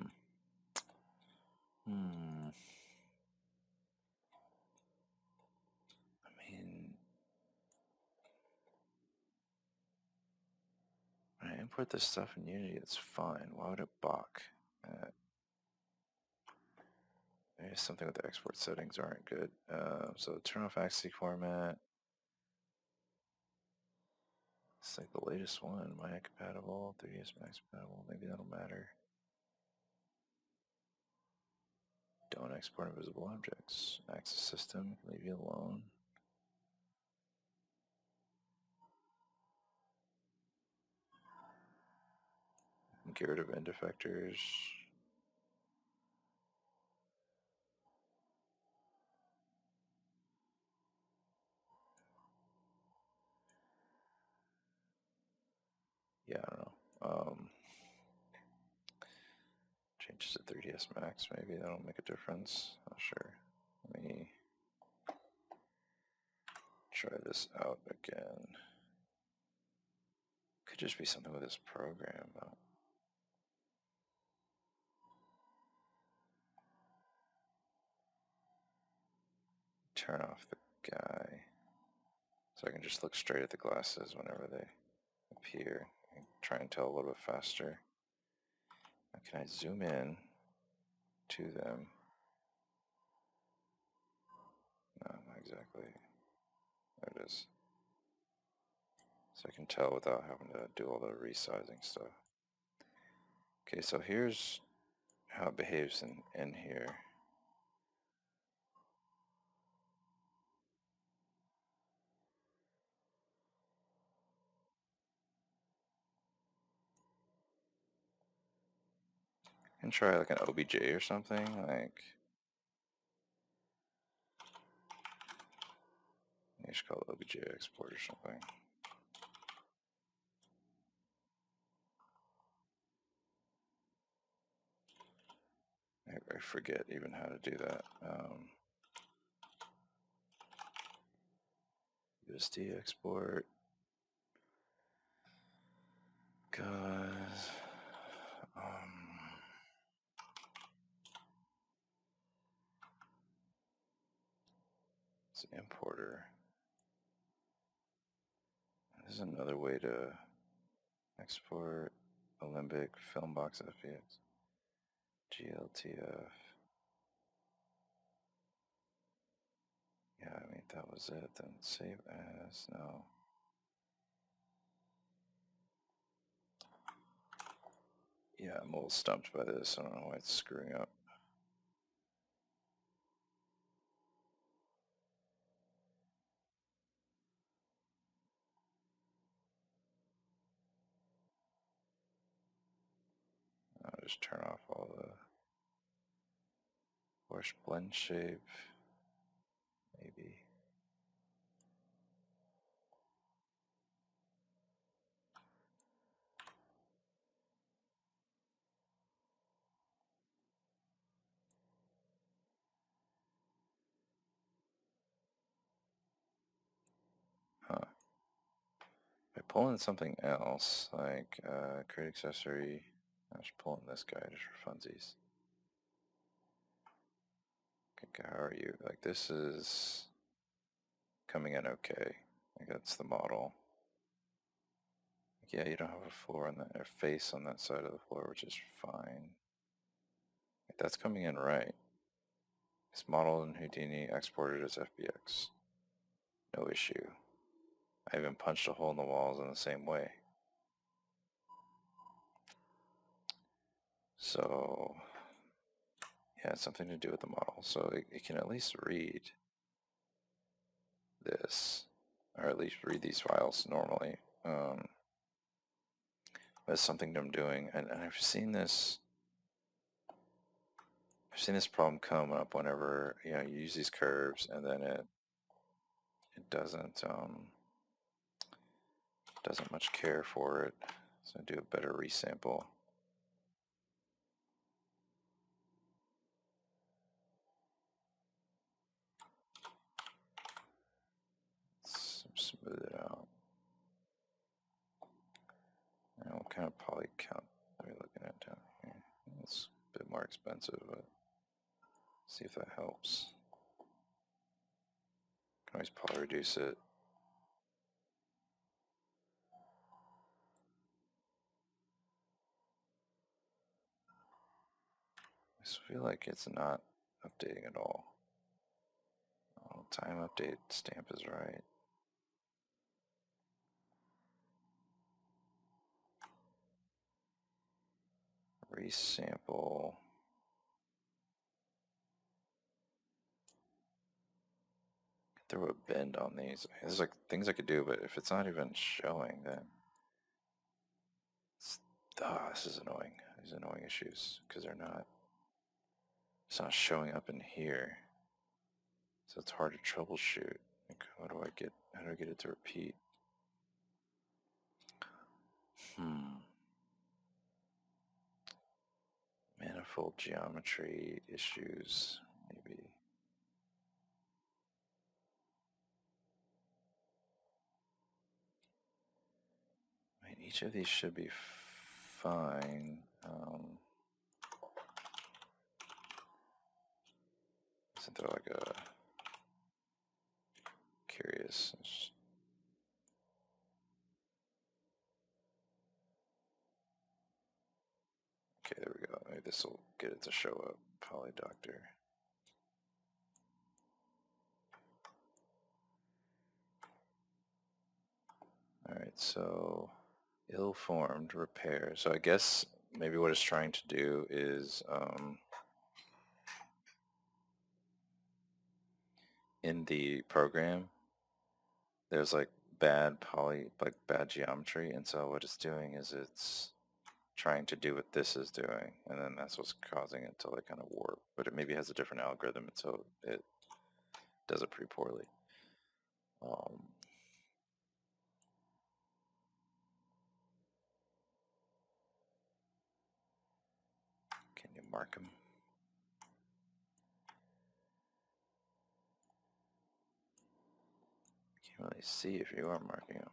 [SPEAKER 1] mean, when I import this stuff in Unity, it's fine. Why would it balk? Maybe something with the export settings aren't good. So turn off AXI format. It's like the latest one, Maya compatible, 3ds Max compatible, maybe that'll matter. Don't export invisible objects. Access system, leave you alone. Get rid of end effectors. Yeah, I don't know. Changes to 3ds Max, maybe that'll make a difference. Not sure. Let me try this out again. Could just be something with this program, though. Turn off the guy. So I can just look straight at the glasses whenever they appear. And try and tell a little bit faster. Now can I zoom in to them? No, not exactly. There it is. So I can tell without having to do all the resizing stuff. Okay, so here's how it behaves in here. And try like an OBJ or something, like you should call it OBJ export or something. I forget even how to do that. USD export. Cause it's an importer. This is another way to export Olympic film box FPX. GLTF. Yeah, I mean, that was it. Then save as. No. Yeah, I'm a little stumped by this. I don't know why it's screwing up. I'll just turn off all the Wash blend shape. Maybe. pulling something else, like create accessory. I was pulling this guy just for funsies. Okay, how are you? Like, this is coming in okay. Like, that's the model. Yeah, you don't have a floor on that, or face on that side of the floor, which is fine. Like, that's coming in right. It's modeled in Houdini, exported as FBX. No issue. I even punched a hole in the walls in the same way. So, yeah, it's something to do with the model. So it can at least read this, or at least read these files normally. That's something I'm doing, and I've seen this problem come up whenever you use these curves, and then it doesn't much care for it. So I do a better resample. Let's smooth it out. And what kind of poly count are we looking at down here? It's a bit more expensive, but see if that helps. Can always poly reduce it. I just feel like it's not updating at all. Oh, time update stamp is right. Resample. Throw a bend on these. There's like things I could do, but if it's not even showing, then this is annoying. These annoying issues because it's not showing up in here, so it's hard to troubleshoot. Like, how do I get it to repeat? Manifold geometry issues, maybe. I mean, each of these should be fine. Isn't there like a curious? Okay, there we go. Maybe this will get it to show up. Polydoctor. Alright, so ill-formed repair. So I guess maybe what it's trying to do is in the program there's like bad geometry, and so what it's doing is it's trying to do what this is doing, and then that's what's causing it to like kind of warp. But it maybe has a different algorithm, and so it does it pretty poorly. Can you mark them? Can't really see if you are marking them.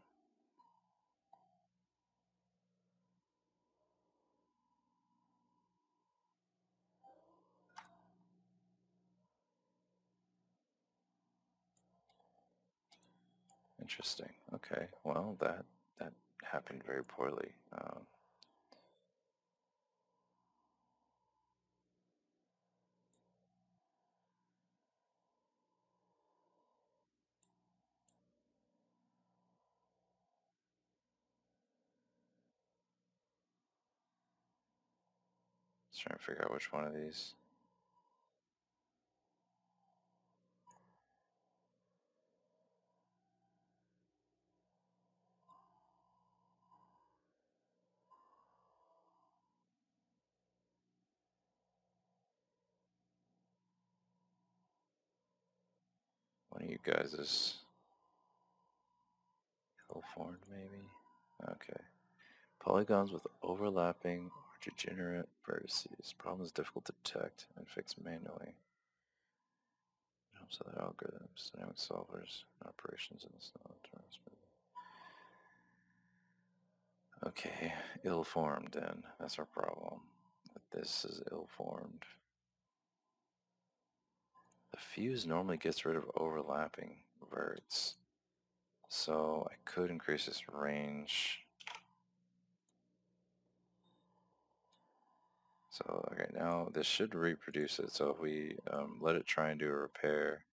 [SPEAKER 1] Interesting. Okay. Well, that happened very poorly. Just trying to figure out which one of these. One of you guys is ill-formed, maybe? Okay. Polygons with overlapping or degenerate vertices. Problem is difficult to detect and fix manually. It helps other algorithms, dynamic solvers, and operations in the snow terms. Okay, ill-formed then. That's our problem. But this is ill-formed. The fuse normally gets rid of overlapping verts. So I could increase this range. So, okay, now this should reproduce it. So if we let it try and do a repair,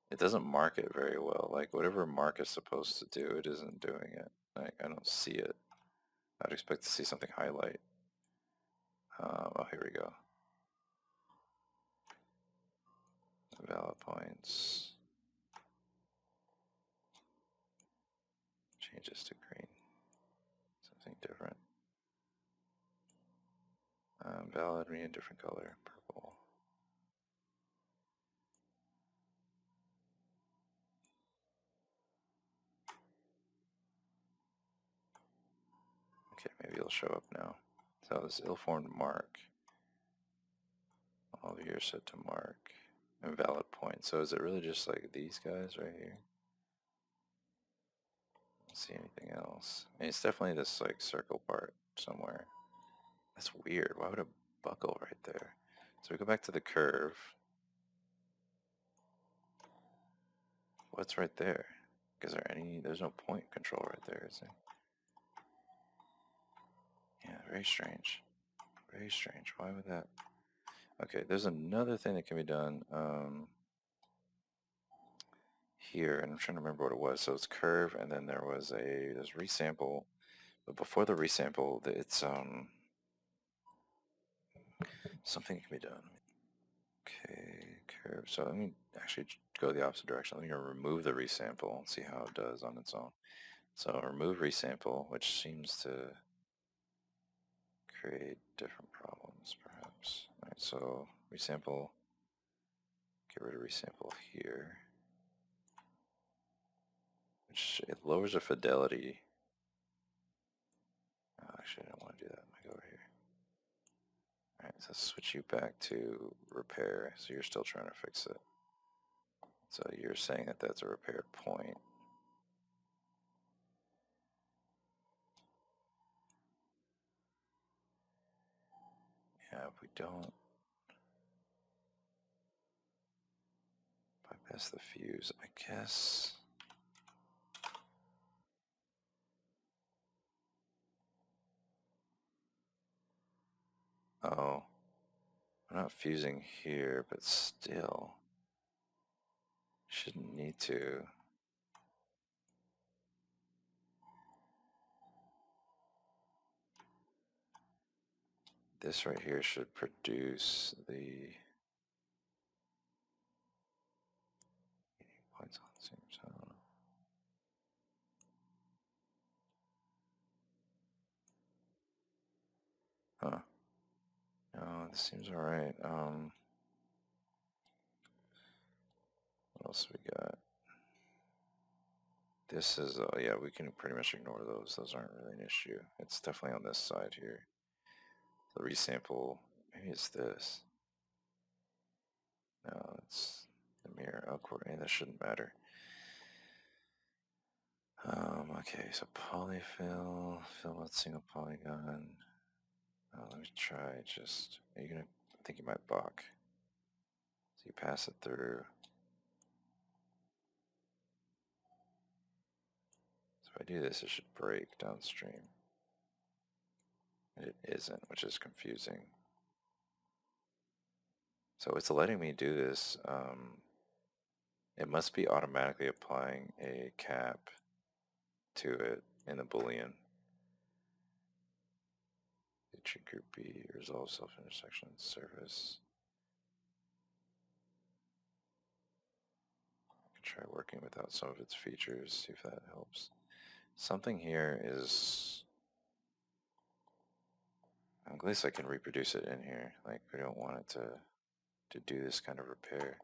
[SPEAKER 1] it doesn't mark it very well. Like whatever mark is supposed to do, it isn't doing it. Like I don't see it. I'd expect to see something highlight. Oh, here we go. Valid points. Changes to green. Something different. Valid, read a different color. Purple. Okay, maybe it'll show up now. So this ill-formed mark. All of you are set to mark. Invalid point. So is it really just like these guys right here? I don't see anything else. I mean, it's definitely this like circle part somewhere. That's weird. Why would it buckle right there? So we go back to the curve. What's right there? Is there any, there's no point control right there, is there? Yeah, very strange. Very strange. Why would that? Okay, there's another thing that can be done here, and I'm trying to remember what it was. So it's curve, and then there's resample. But before the resample, it's something can be done. Okay, curve. So let me actually go the opposite direction. Let me remove the resample and see how it does on its own. So remove resample, which seems to create different problems, perhaps. All right, so resample, get rid of resample here, which it lowers the fidelity. Oh, actually, I don't want to do that. Let me go over here. All right, so switch you back to repair. So you're still trying to fix it. So you're saying that that's a repaired point. Yeah, if we don't bypass the fuse, I guess. Oh, we're not fusing here, but still. Shouldn't need to. This right here should produce the points on seams. I don't know. Huh. No, this seems alright. What else we got? This is, yeah, we can pretty much ignore those. Those aren't really an issue. It's definitely on this side here. The resample, maybe it's this. No, it's the mirror outward, and that shouldn't matter. Okay, so polyfill, fill with single polygon. Let me try just, are you gonna, I think you might balk. So you pass it through. So if I do this, it should break downstream. And it isn't, which is confusing. So it's letting me do this. It must be automatically applying a cap to it in the Boolean. Feature group B, resolve self-intersection surface. I can try working without some of its features, see if that helps. Something here is, at least I can reproduce it in here. Like we don't want it to do this kind of repair.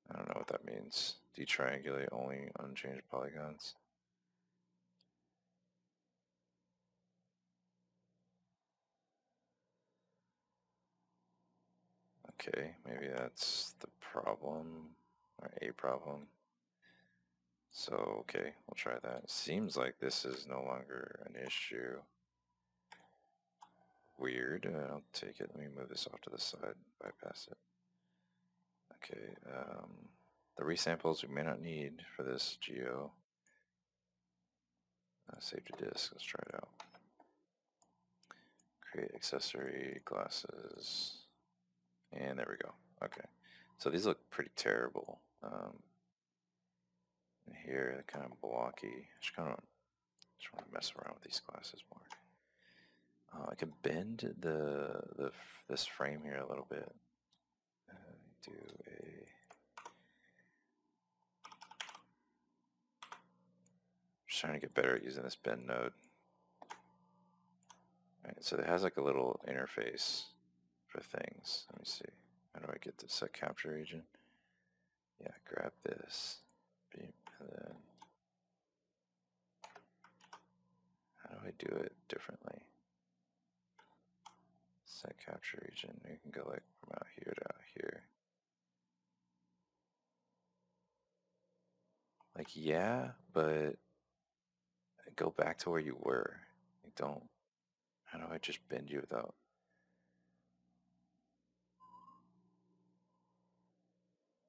[SPEAKER 1] I don't know what that means. Detriangulate only unchanged polygons. Okay, maybe that's the problem, or a problem. So, okay, we'll try that. Seems like this is no longer an issue. Weird. I'll take it. Let me move this off to the side, bypass it. Okay, the resamples we may not need for this geo. Save to disk. Let's try it out. Create accessory glasses. And there we go. Okay. So these look pretty terrible. Here, they're kind of blocky. Just want to mess around with these glasses more. I can bend this frame here a little bit. Do a... Just trying to get better at using this bend node. Alright, so it has like a little interface for things. Let me see. How do I get to set capture region? Yeah, grab this. Beam, and then how do I do it differently? Set capture region. You can go like from out here to out here. Like, yeah, but go back to where you were. Like, don't. How do I just bend you without?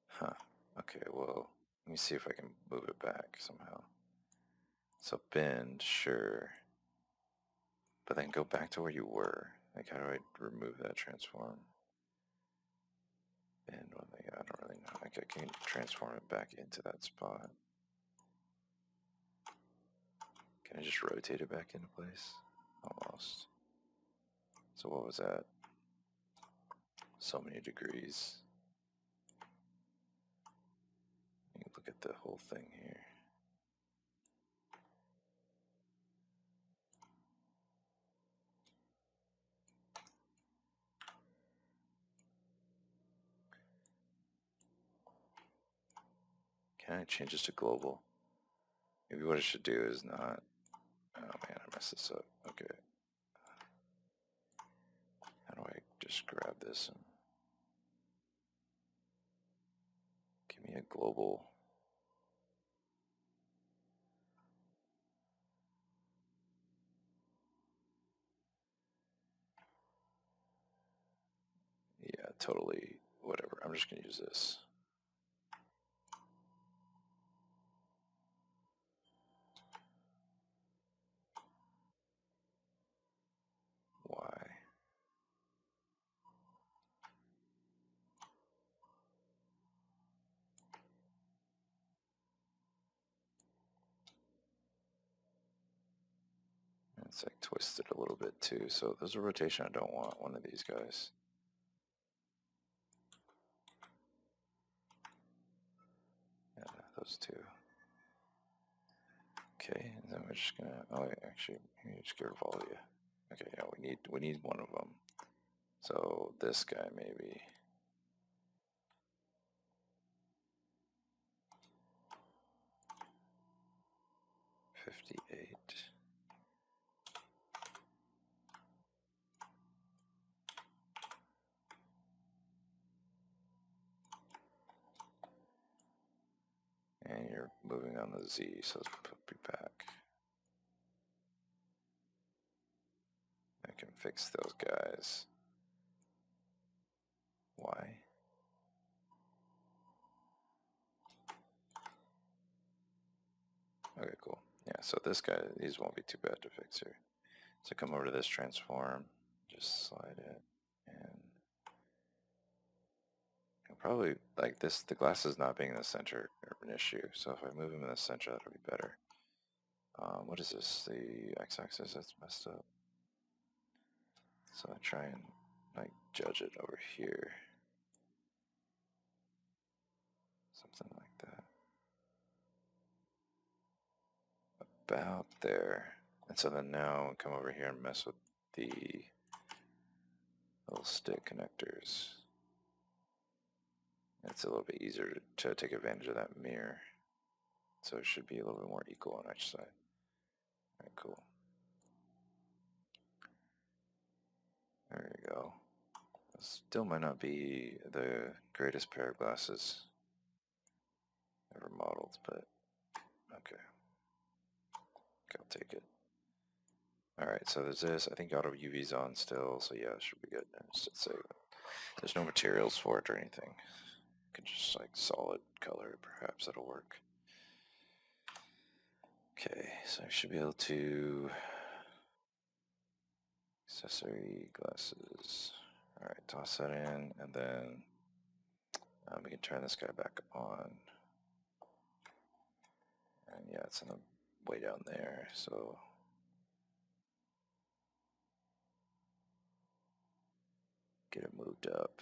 [SPEAKER 1] Huh. Okay, well, let me see if I can move it back somehow. So bend, sure. But then go back to where you were. Like, how do I remove that transform? Bend one thing, I don't really know. Like, I can transform it back into that spot. Can I just rotate it back into place? Almost. So what was that? So many degrees. You can look at the whole thing here. Can I change this to global? Maybe what I should do is not... Oh man, I messed this up. Okay. How do I just grab this and... Give me a global... Yeah, totally, whatever. I'm just going to use this. Why? It's like twisted a little bit too, so there's a rotation I don't want, one of these guys. Yeah, those two. Okay, and then we're just gonna, oh wait, actually, let me just get rid of all of you. Okay, yeah, we need one of them. So this guy maybe. $58. And you're moving on the Z, so let's put me back. I can fix those guys. Why? Okay, cool. Yeah, so this guy, these won't be too bad to fix here. So come over to this transform, just slide it, and probably like this, the glasses not being in the center are an issue. So if I move them in the center, that'll be better. What is this? The x-axis, that's messed up. So I try and like judge it over here. Something like that. About there. And so then now come over here and mess with the little stick connectors. It's a little bit easier to take advantage of that mirror. So it should be a little bit more equal on each side. Alright, cool. There you go. Still might not be the greatest pair of glasses ever modeled, but okay. I'll take it. Alright, so there's this. I think auto UV's on still, so yeah, it should be good. Just say there's no materials for it or anything. You can just like solid color, perhaps that'll work. Okay, so I should be able to accessory glasses. Alright, toss that in, and then we can turn this guy back on. And yeah, it's in the way down there, so get it moved up,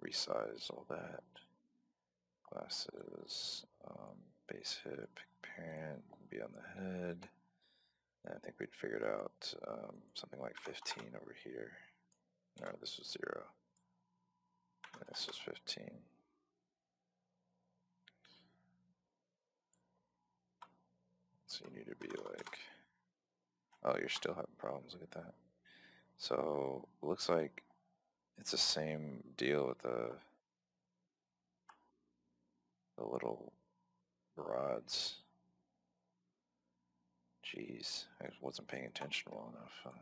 [SPEAKER 1] resize all that. Glasses, base hip, parent, be on the head. And I think we'd figured out something like 15 over here. No, this was 0. And this was 15. So you need to be like, oh, you're still having problems, look at that. So it looks like it's the same deal with the little rods. Jeez, I wasn't paying attention well enough.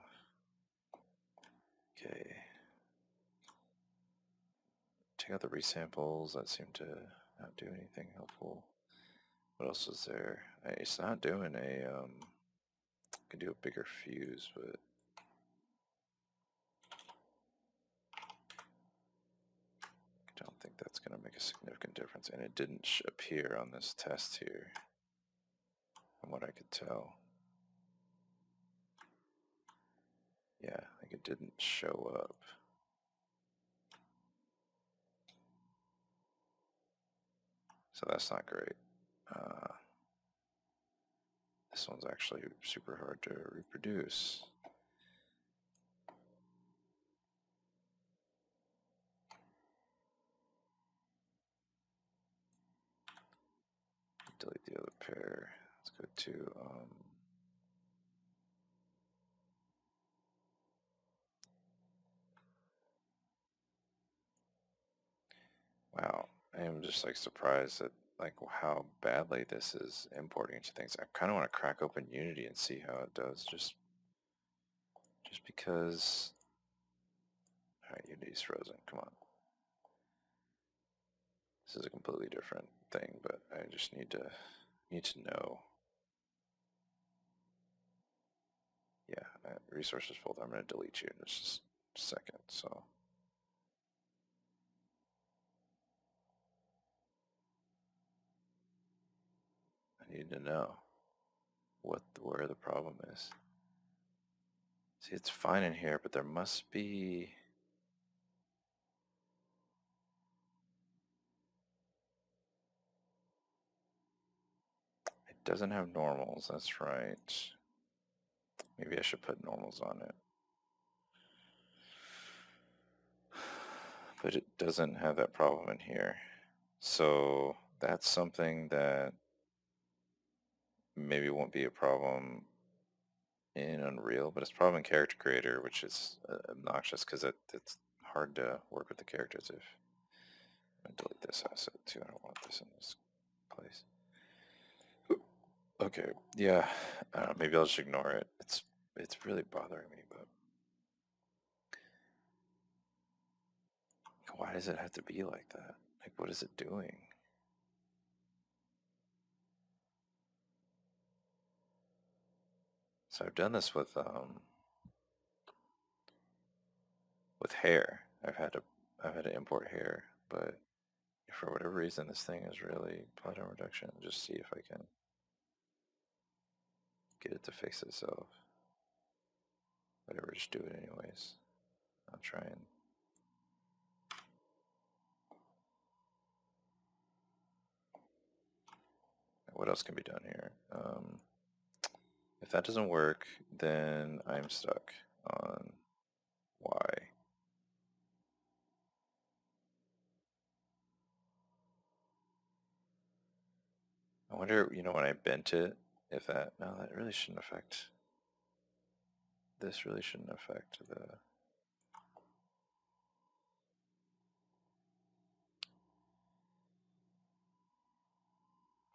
[SPEAKER 1] Okay. Take out the resamples, that seemed to not do anything helpful. What else is there? It's not doing a, can do a bigger fuse, but I don't think that's going to make a significant difference. And it didn't appear on this test here, from what I could tell. Yeah, like it didn't show up. So that's not great. This one's actually super hard to reproduce. Delete the other pair. Let's go to wow, I am just like surprised at like how badly this is importing into things. I kind of want to crack open Unity and see how it does, just because. All right, Unity's frozen. Come on. This is a completely different thing, but I just need to know. Yeah, resources folder. I'm going to delete you in just a second. So. I need to know where the problem is. See, it's fine in here, but there must be. It doesn't have normals, that's right. Maybe I should put normals on it. But it doesn't have that problem in here. So that's something that maybe won't be a problem in Unreal, but it's a problem in Character Creator, which is obnoxious because it's hard to work with the characters if. I'm going to delete this asset too. I don't want this in this place. Okay, yeah, maybe I'll just ignore it. It's really bothering me, but why does it have to be like that? Like, what is it doing? So I've done this with hair. I've had to import hair, but for whatever reason, this thing is really plateau reduction. Just see if I can get it to fix itself. Whatever, just do it anyways. I'll try and. What else can be done here? If that doesn't work, then I'm stuck on Y. I wonder, when I bent it, if that, no, that really shouldn't affect, this really shouldn't affect the,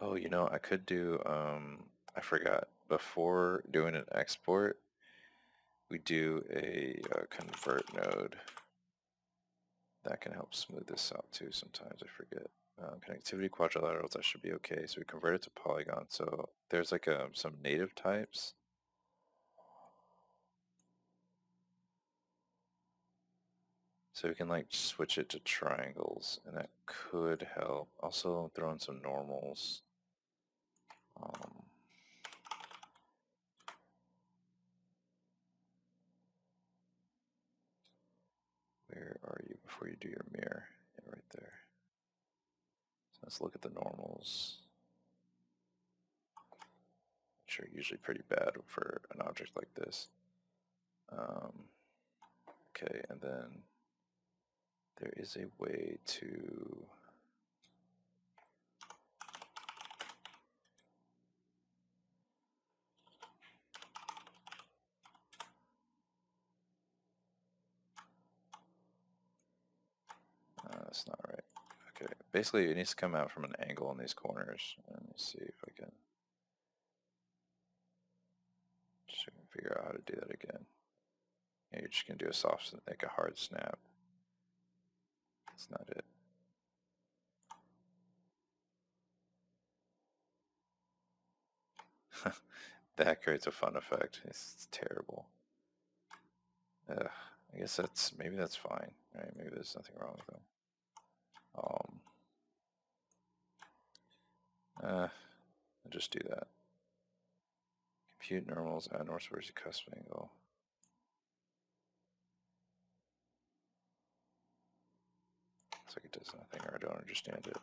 [SPEAKER 1] Oh, you know, I could do, I forgot. Before doing an export, we do a convert node. That can help smooth this out too sometimes, I forget. Connectivity quadrilaterals, that should be okay. So we convert it to polygon. So there's like some native types. So we can like switch it to triangles, and that could help. Also throw in some normals. Where are you before you do your mirror? Yeah, right there. So let's look at the normals. Which are usually pretty bad for an object like this. Okay, and then there is a way to that's not right. Okay, basically it needs to come out from an angle on these corners. Let me see if I can just figure out how to do that again. Yeah, you're just gonna do a soft, like a hard snap. That's not it. That creates a fun effect. It's terrible. Ugh, I guess maybe that's fine. Right? Maybe there's nothing wrong with them. I'll just do that. Compute normals and north versus cusp angle. Looks like it does nothing, or I don't understand it.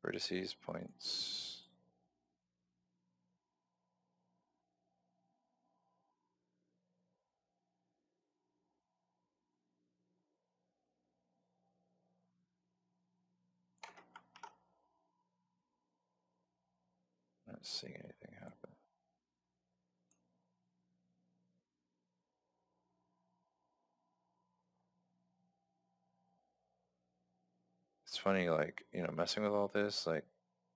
[SPEAKER 1] Vertices, points. Not seeing anything happen. It's funny, like, you know, messing with all this, like,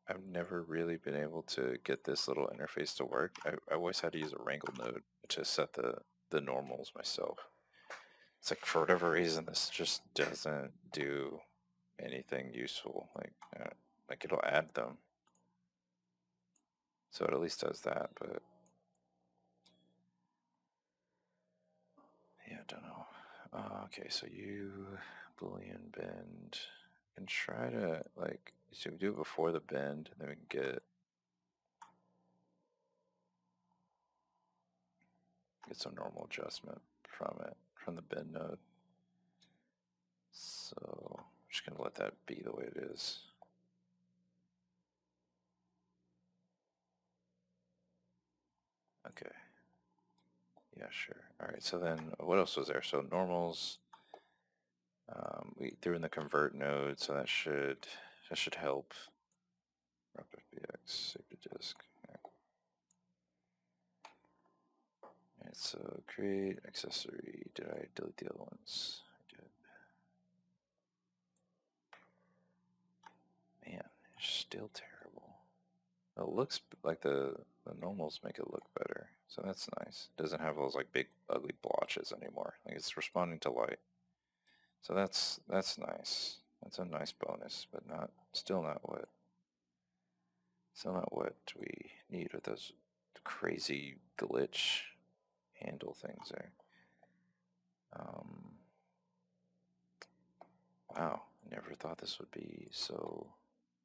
[SPEAKER 1] I've never really been able to get this little interface to work. I always had to use a wrangle node to set the normals myself. It's like, for whatever reason, this just doesn't do anything useful. Like it'll add them. So it at least does that, but yeah, I don't know. Okay, so you Boolean bend. And try to, like, so we do it before the bend, and then we can get some normal adjustment from it, from the bend node. So I'm just gonna let that be the way it is. Okay. Yeah, sure. All right, so then what else was there? So normals, we threw in the convert node, so that should help. RepFBX, save to disk. All right, so create accessory. Did I delete the other ones? I did. Man, it's still terrible. It looks like the normals make it look better, so that's nice. It doesn't have those like big ugly blotches anymore. Like it's responding to light, so that's nice. That's a nice bonus, but still not what we need with those crazy glitch handle things there. Wow, never thought this would be so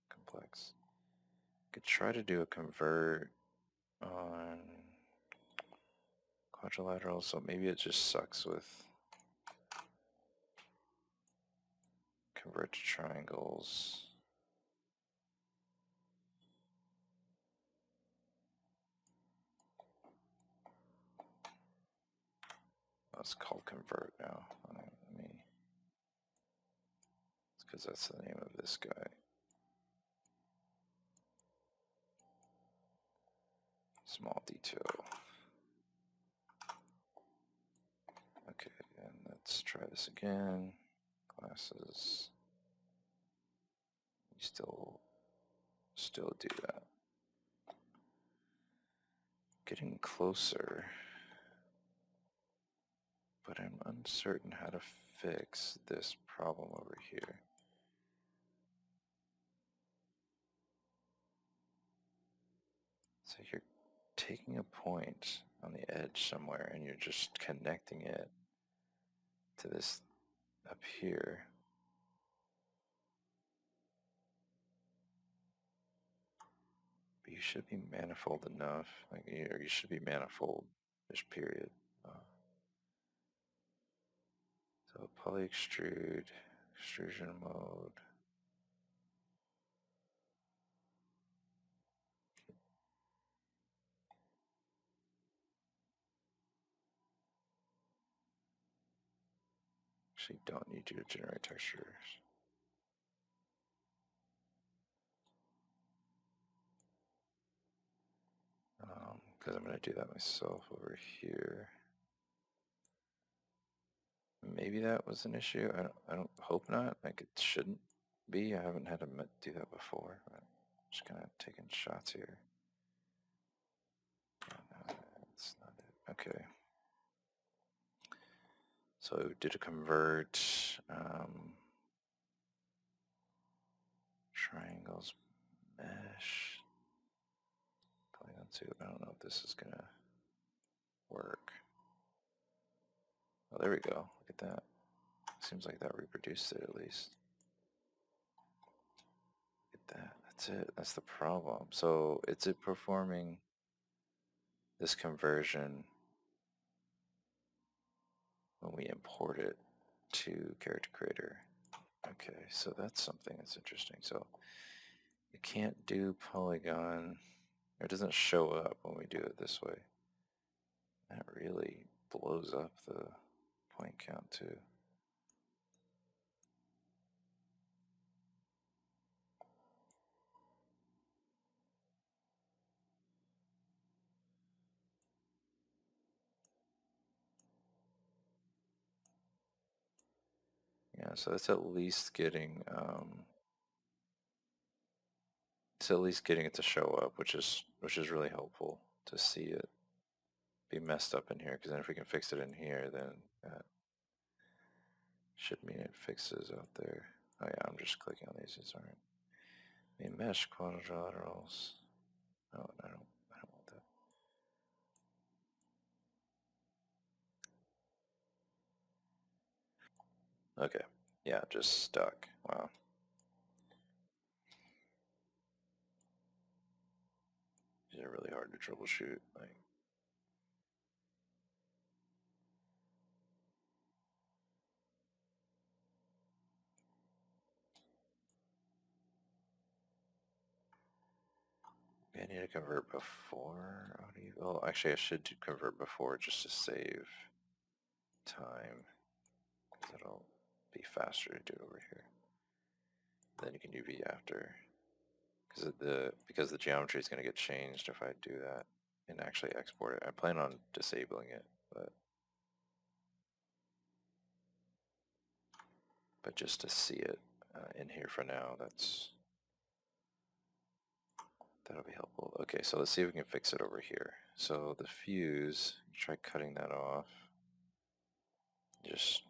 [SPEAKER 1] complex. Could try to do a convert on quadrilateral, so maybe it just sucks with convert to triangles. Oh, it's called convert now. It's because that's the name of this guy. Small detail. Okay, and let's try this again. Classes. We still still do that. Getting closer, but I'm uncertain how to fix this problem over here. So you're taking a point on the edge somewhere and you're just connecting it to this up here. But you should be manifold enough, or you should be manifold, just period. So poly extrude, extrusion mode. Actually don't need you to generate textures. Because I'm going to do that myself over here. Maybe that was an issue. I don't hope not. Like it shouldn't be. I haven't had to do that before. But I'm just kind of taking shots here. No, that's not it. Okay. So did a convert triangles mesh polygon 2. I don't know if this is gonna work. Oh, there we go. Look at that. Seems like that reproduced it at least. Look at that. That's it. That's the problem. So it's it performing this conversion when we import it to Character Creator. Okay, so that's something that's interesting. So you can't do polygon, or it doesn't show up when we do it this way. That really blows up the point count too. Yeah, so it's at least getting it to show up, which is really helpful to see it be messed up in here. Because then if we can fix it in here, then that should mean it fixes out there. Oh yeah, I'm just clicking on these. These aren't. Mesh quadrilaterals. Oh, I don't want that. Okay. Yeah, just stuck. Wow. These are really hard to troubleshoot. Like, I need to convert before audio. Oh, actually, I should convert before just to save time. That'll be faster to do over here. Then you can do V after, because the geometry is going to get changed if I do that and actually export it. I plan on disabling it, but just to see it in here for now, that'll be helpful. Okay, so let's see if we can fix it over here. So the fuse, try cutting that off. Just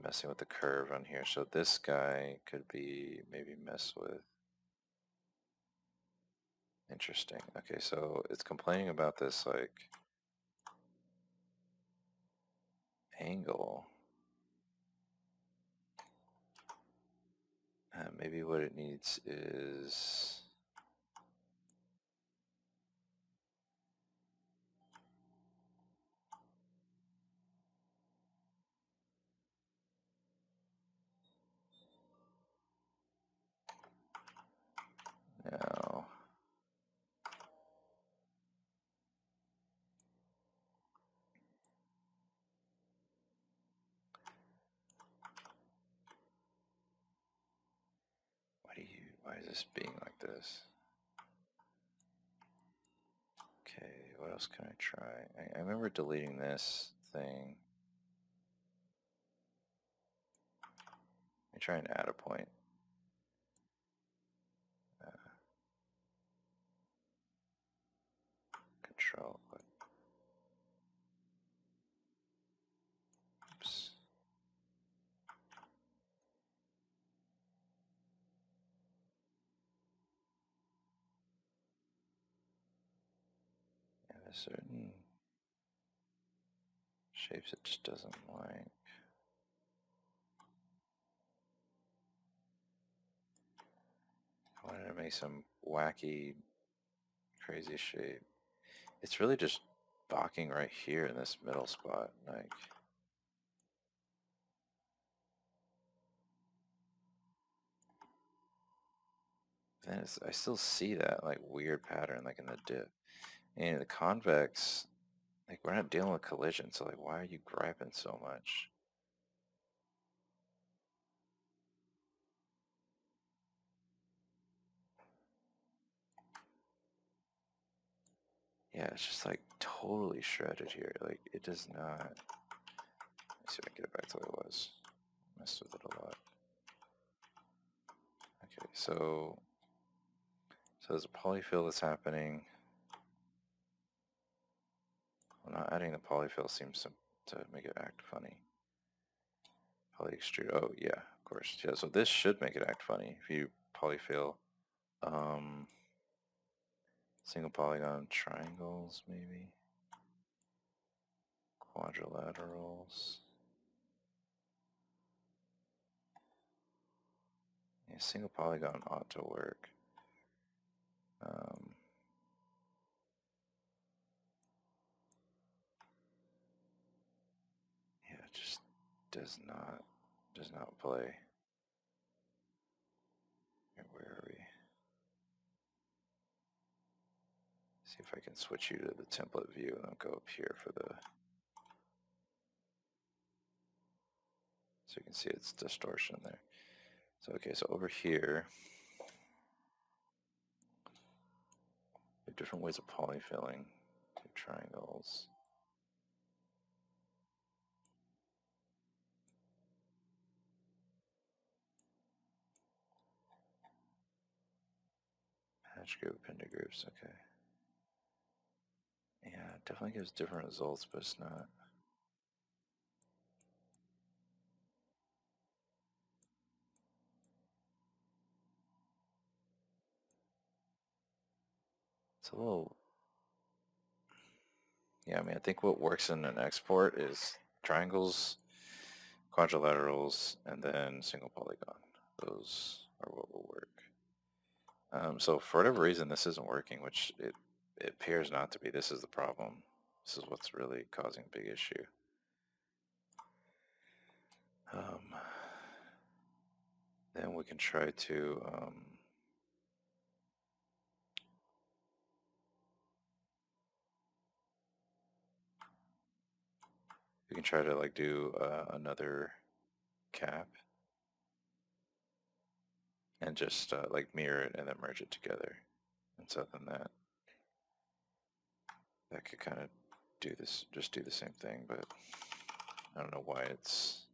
[SPEAKER 1] messing with the curve on here. So this guy could be maybe mess with. Interesting. Okay, so it's complaining about this like angle. Maybe what it needs is now. Why is this being like this? Okay, what else can I try? I remember deleting this thing. Let me try and add a point. trail look like? Oops. Yeah, there's certain shapes it just doesn't like. I wanted to make some wacky, crazy shape. It's really just balking right here in this middle spot. Like, then I still see that like weird pattern like in the dip. And the convex, like we're not dealing with collision, so like why are you griping so much? Yeah, it's just like totally shredded here. Like it does not. Let's see if I can get it back to what it was. Messed with it a lot. Okay, so there's a polyfill that's happening. Well, not adding the polyfill seems to make it act funny. Poly extrude. Oh yeah, of course. Yeah, so this should make it act funny if you polyfill. Single polygon triangles maybe. Quadrilaterals. Yeah, single polygon ought to work. Yeah, it just does not play. Here, where are we? See if I can switch you to the template view and I'll go up here for the, so you can see its distortion there. So okay, so over here, we have different ways of polyfilling. Two triangles. Patch group, pentagroups, okay. Yeah, it definitely gives different results, but it's not. It's a little, yeah, I mean, I think what works in an export is triangles, quadrilaterals, and then single polygon. Those are what will work. So for whatever reason, this isn't working, which it appears not to be. This is the problem. This is what's really causing a big issue. Then we can try to like do another cap and just like mirror it and then merge it together. And so then that could kind of do this, just do the same thing, but I don't know why it's.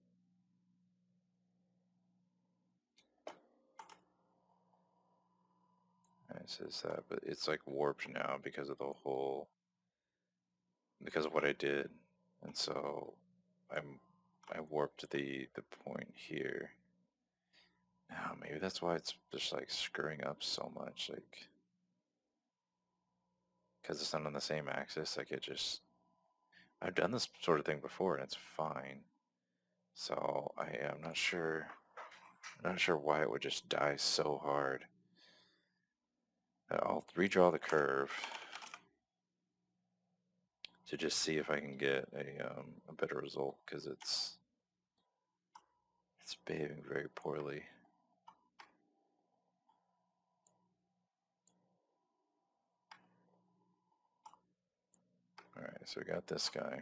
[SPEAKER 1] It says that, but it's like warped now because of the whole, because of what I did, and so I warped the point here. Now maybe that's why it's just like screwing up so much, like because it's not on the same axis. Like it just, I've done this sort of thing before and it's fine. So I'm not sure. I'm not sure why it would just die so hard. I'll redraw the curve to just see if I can get a better result because it's behaving very poorly. Alright, so we got this guy.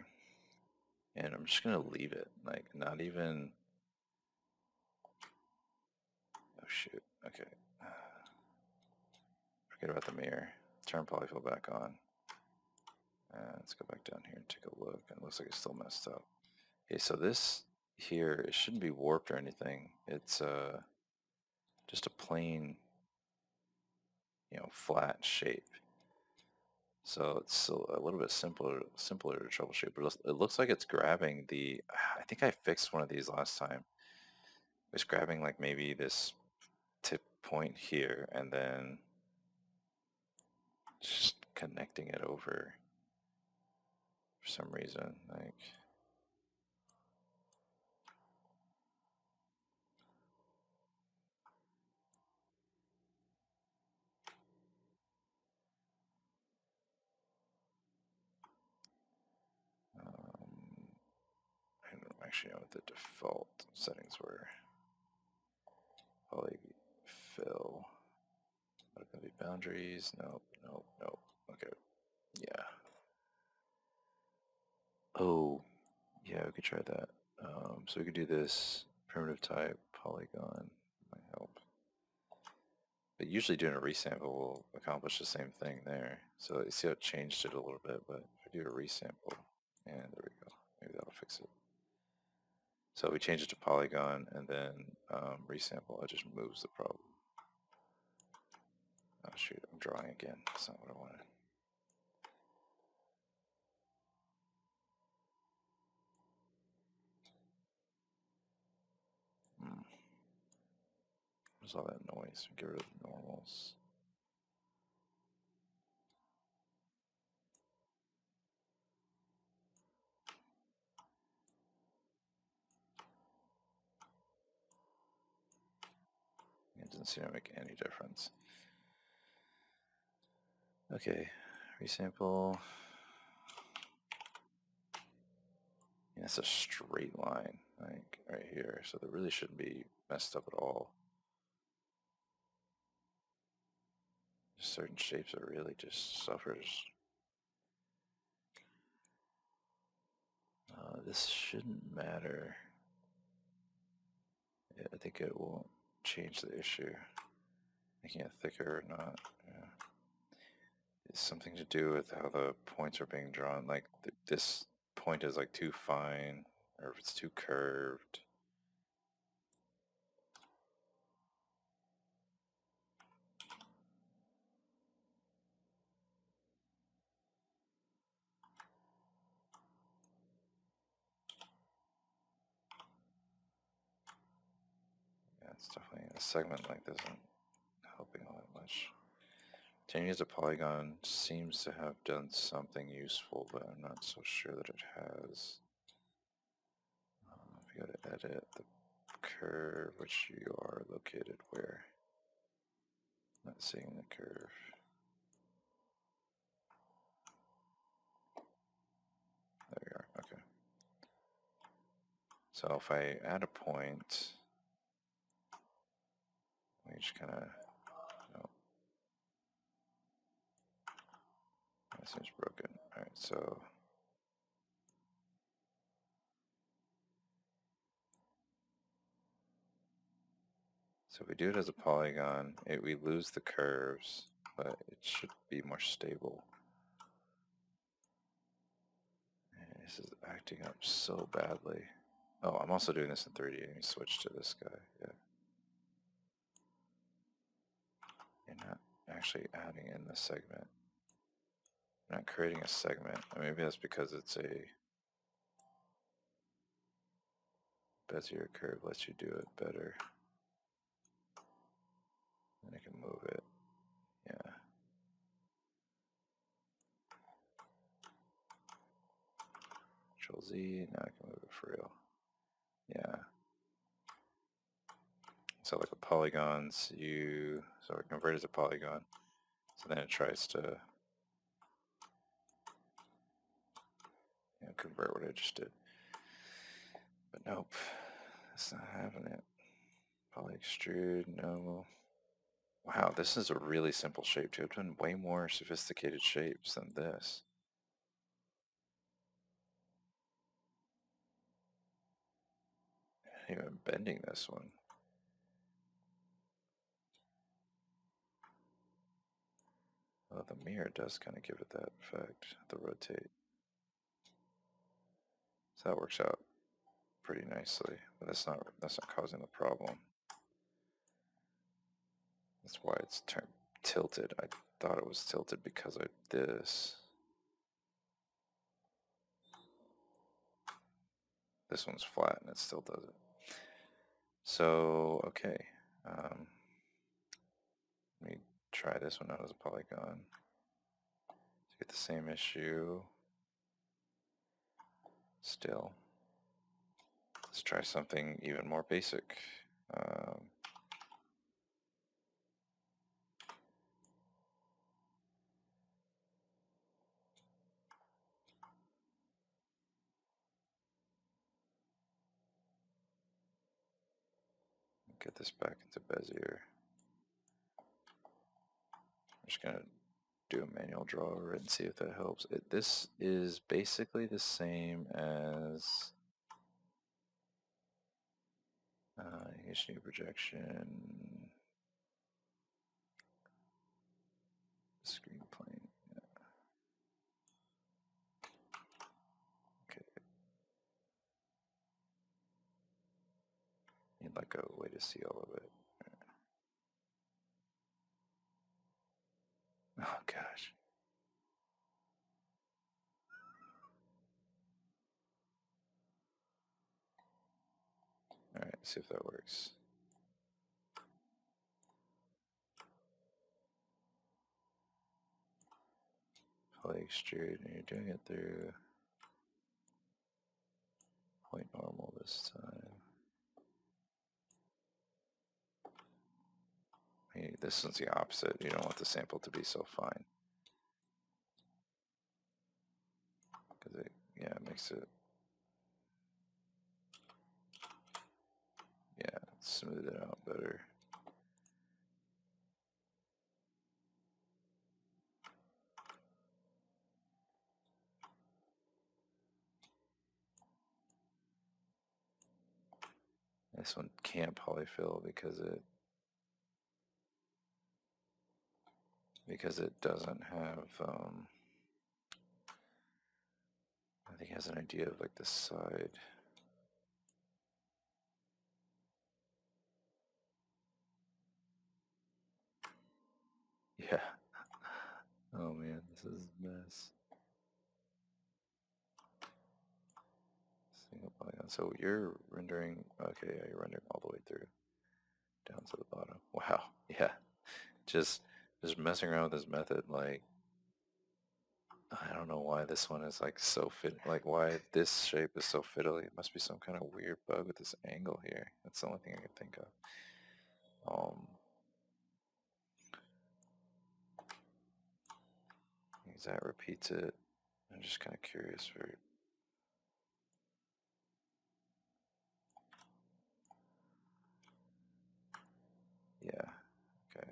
[SPEAKER 1] And I'm just gonna leave it, like not even, oh shoot, okay. Forget about the mirror. Turn polyfill back on. Let's go back down here and take a look. It looks like it's still messed up. Okay, so this here, it shouldn't be warped or anything. It's just a plain, flat shape. So it's still a little bit simpler to troubleshoot, but it looks like it's grabbing the, I think I fixed one of these last time. It's grabbing like maybe this tip point here and then just connecting it over for some reason. Like, I don't actually know what the default settings were. Poly fill. What are going to be boundaries? Nope, nope, nope. Okay, yeah. Oh, yeah, we could try that. So we could do this primitive type polygon. Might help. But usually doing a resample will accomplish the same thing there. So you see how it changed it a little bit, but if I do a resample, and there we go. Maybe that'll fix it. So we change it to polygon and then resample, it just moves the problem. Oh shoot, I'm drawing again. That's not what I wanted. What's all that noise? Get rid of the normals. It doesn't seem to make any difference. Okay, resample. Yeah, it's a straight line, like right here, so that really shouldn't be messed up at all. Certain shapes are really just suffers. This shouldn't matter. Yeah, I think it won't change the issue. Making it thicker or not. Yeah. It's something to do with how the points are being drawn. Like this point is like too fine, or if it's too curved. Yeah, it's definitely a segment like this isn't helping all that much. Changing as a polygon seems to have done something useful, but I'm not so sure that it has. If you go to edit the curve, which you are located where? Not seeing the curve. There we are, okay. So if I add a point, we just kind of, no, that seems broken. All right, so if we do it as a polygon, we lose the curves, but it should be more stable. And this is acting up so badly. Oh, I'm also doing this in 3D. Let me switch to this guy. Yeah. You're not actually adding in the segment. You're not creating a segment. Or maybe that's because it's a Bezier curve lets you do it better. And I can move it. Yeah. Control Z. Now I can move it for real. Yeah. So like the polygons, so I convert it to polygon. So then it tries to convert what I just did. But nope, it's not having it. Poly extrude, no. Wow, this is a really simple shape too. I've done way more sophisticated shapes than this. Even bending this one. Well, the mirror does kind of give it that effect, the rotate. So that works out pretty nicely, but that's not causing the problem. That's why it's tilted. I thought it was tilted because of this. This one's flat and it still does it. So, okay. Let me try this one out as a polygon to get the same issue. Still. Let's try something even more basic. Get this back into Bezier. I'm just gonna do a manual draw over it and see if that helps. This is basically the same as HD projection, screen plane. Yeah. Okay. Need like a way to see all of it. Oh gosh. Alright, see if that works. Poly extrude, and you're doing it through point normal this time. This one's the opposite. You don't want the sample to be so fine. Because it makes it, smooth it out better. This one can't polyfill because it doesn't have, I think it has an idea of like the side. Yeah. Oh man, this is a mess. Single polygon. So you're rendering, okay, yeah, you're rendering all the way through, down to the bottom. Wow, yeah. Just messing around with this method, like, I don't know why this one is like so like why this shape is so fiddly. It must be some kind of weird bug with this angle here. That's the only thing I can think of. Because that repeats it. I'm just kind of curious for, yeah, okay.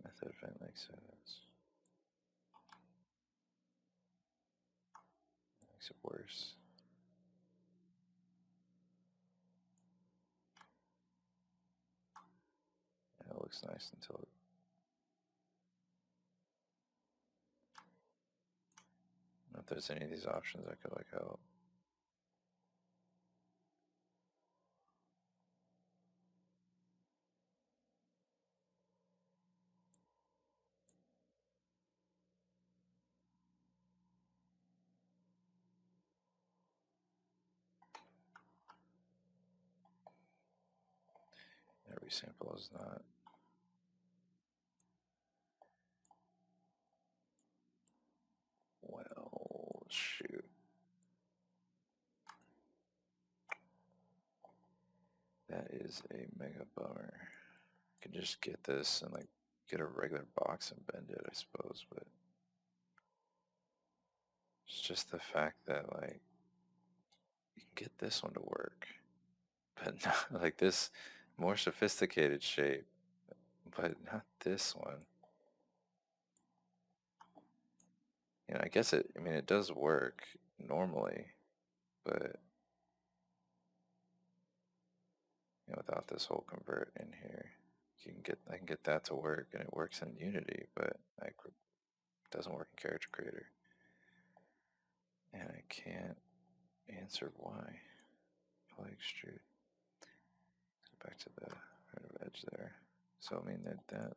[SPEAKER 1] Method if it makes sense. Makes it worse. Yeah, it looks nice until it, I don't know if there's any of these options I could like help. Every sample is not. Well, shoot. That is a mega bummer. I could just get this and like get a regular box and bend it, I suppose, but it's just the fact that like you can get this one to work, but not like this more sophisticated shape, but not this one. I guess I mean, it does work normally, but without this whole convert in here, I can get that to work, and it works in Unity, but it doesn't work in Character Creator. And I can't answer why. Apply extrude. Go back to the right of edge there. So I mean that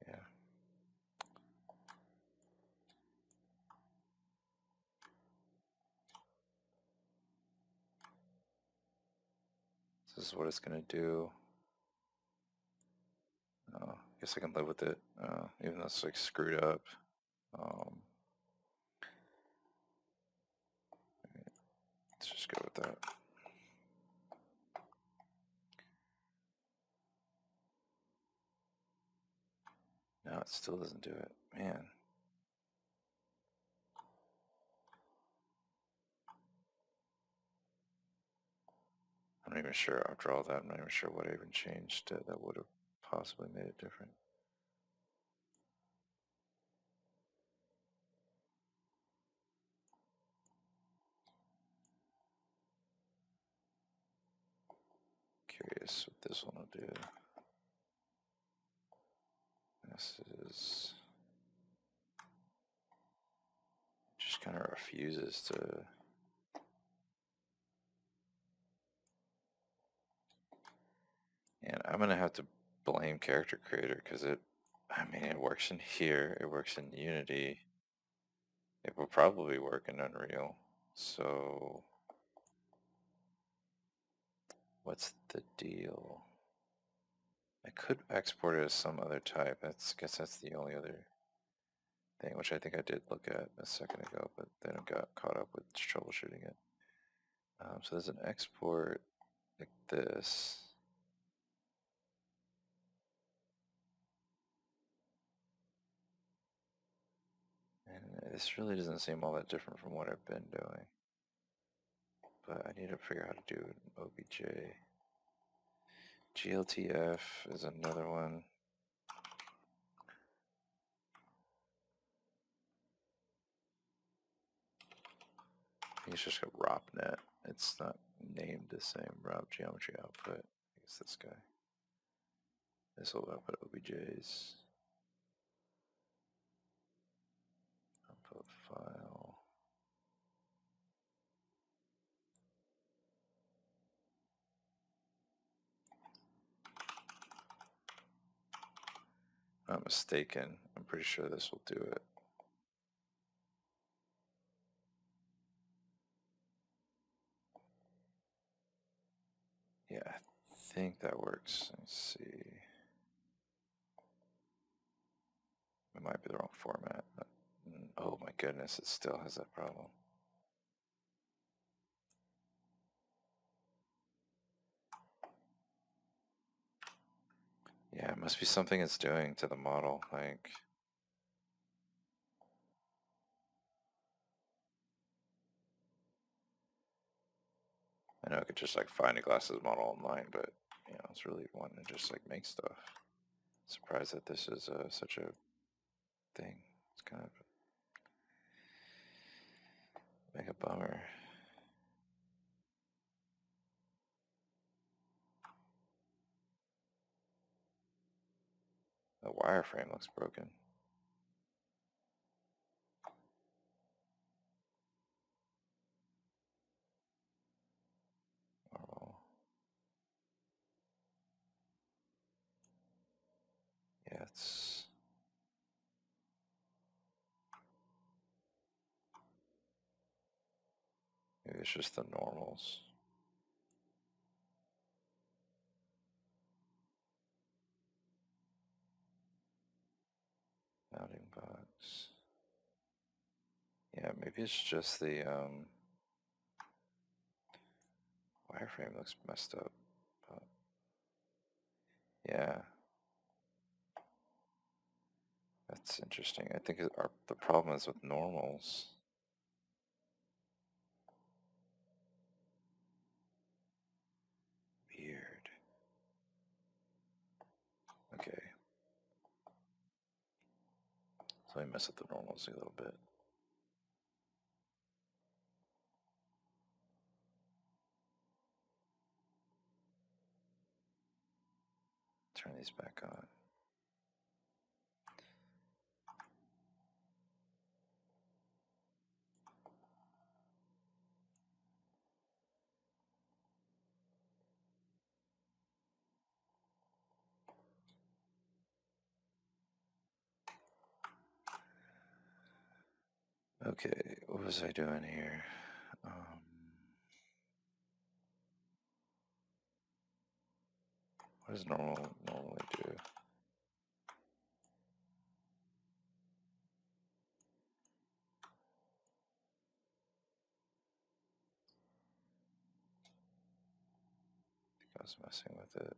[SPEAKER 1] yeah. This is what it's gonna do. I guess I can live with it, even though it's like screwed up. Let's just go with that. No, it still doesn't do it. Man. I'm not even sure, after all that, I'm not even sure what I even changed that would have possibly made it different. Curious what this one will do. This is... just kind of refuses to... And I'm going to have to blame Character Creator because it works in here, it works in Unity, it will probably work in Unreal. So what's the deal? I could export it as some other type. I guess that's the only other thing, which I think I did look at a second ago, but then I got caught up with troubleshooting it. So there's an export like this. And this really doesn't seem all that different from what I've been doing. But I need to figure out how to do an OBJ. GLTF is another one. I think it's just a ROPNet. It's not named the same. ROP geometry output. I guess this guy. This will output OBJs. Output file. If I'm not mistaken, I'm pretty sure this will do it. Yeah, I think that works. Let's see. It might be the wrong format. But, oh my goodness, it still has that problem. Yeah, it must be something it's doing to the model, like... I know I could just like find a glasses model online, but you know, it's really wanting to just like make stuff. Surprised that this is such a thing. It's kind of like a bummer. The wireframe looks broken. Oh. Yeah, maybe it's just the normals. Mounting box. Yeah, maybe it's just the wireframe looks messed up. But yeah, that's interesting. I think the problem is with normals. Weird. Okay. So let me mess with the normals a little bit. Turn these back on. Okay, what was I doing here? What does normally do? I think I was messing with it.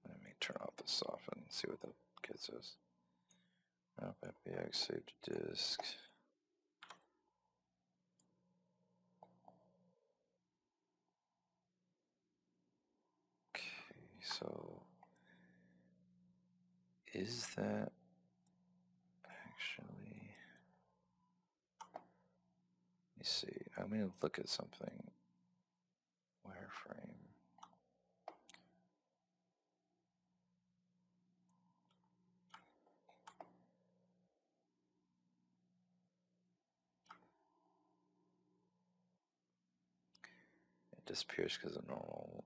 [SPEAKER 1] Let me turn off the soften and see what the kid says. Map FBX, save to disk. Okay, so is that actually? Let me see. I'm going to look at something. Wireframe. It disappears because of normal.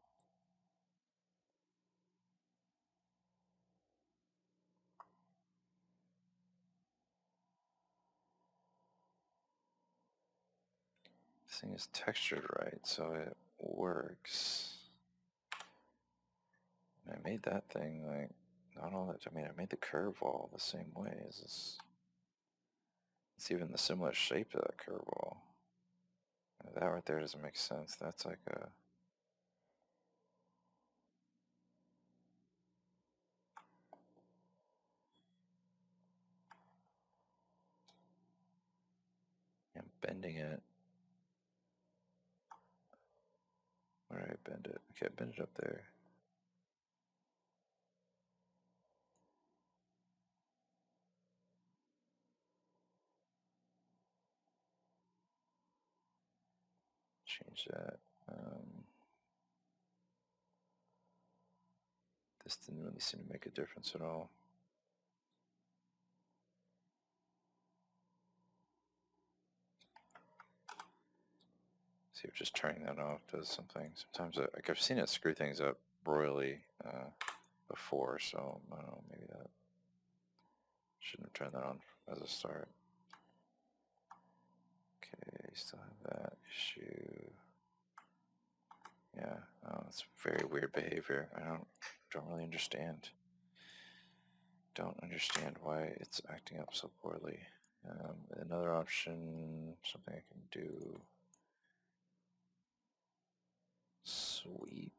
[SPEAKER 1] This thing is textured right, so it works. And I made that thing like not all that. I mean, I made the curve wall the same way as this. It's even the similar shape to that curve wall. That right there doesn't make sense. That's like a. I'm bending it. Where did I bend it? Okay, I bend it up there. Change that. This didn't really seem to make a difference at all. See if just turning that off does something. Sometimes, like I've seen it screw things up royally before, so I don't know, maybe that shouldn't have turned that on as a start. Okay, still have that issue. Yeah, it's very weird behavior. I don't really understand. Don't understand why it's acting up so poorly. Another option, something I can do. Sweep.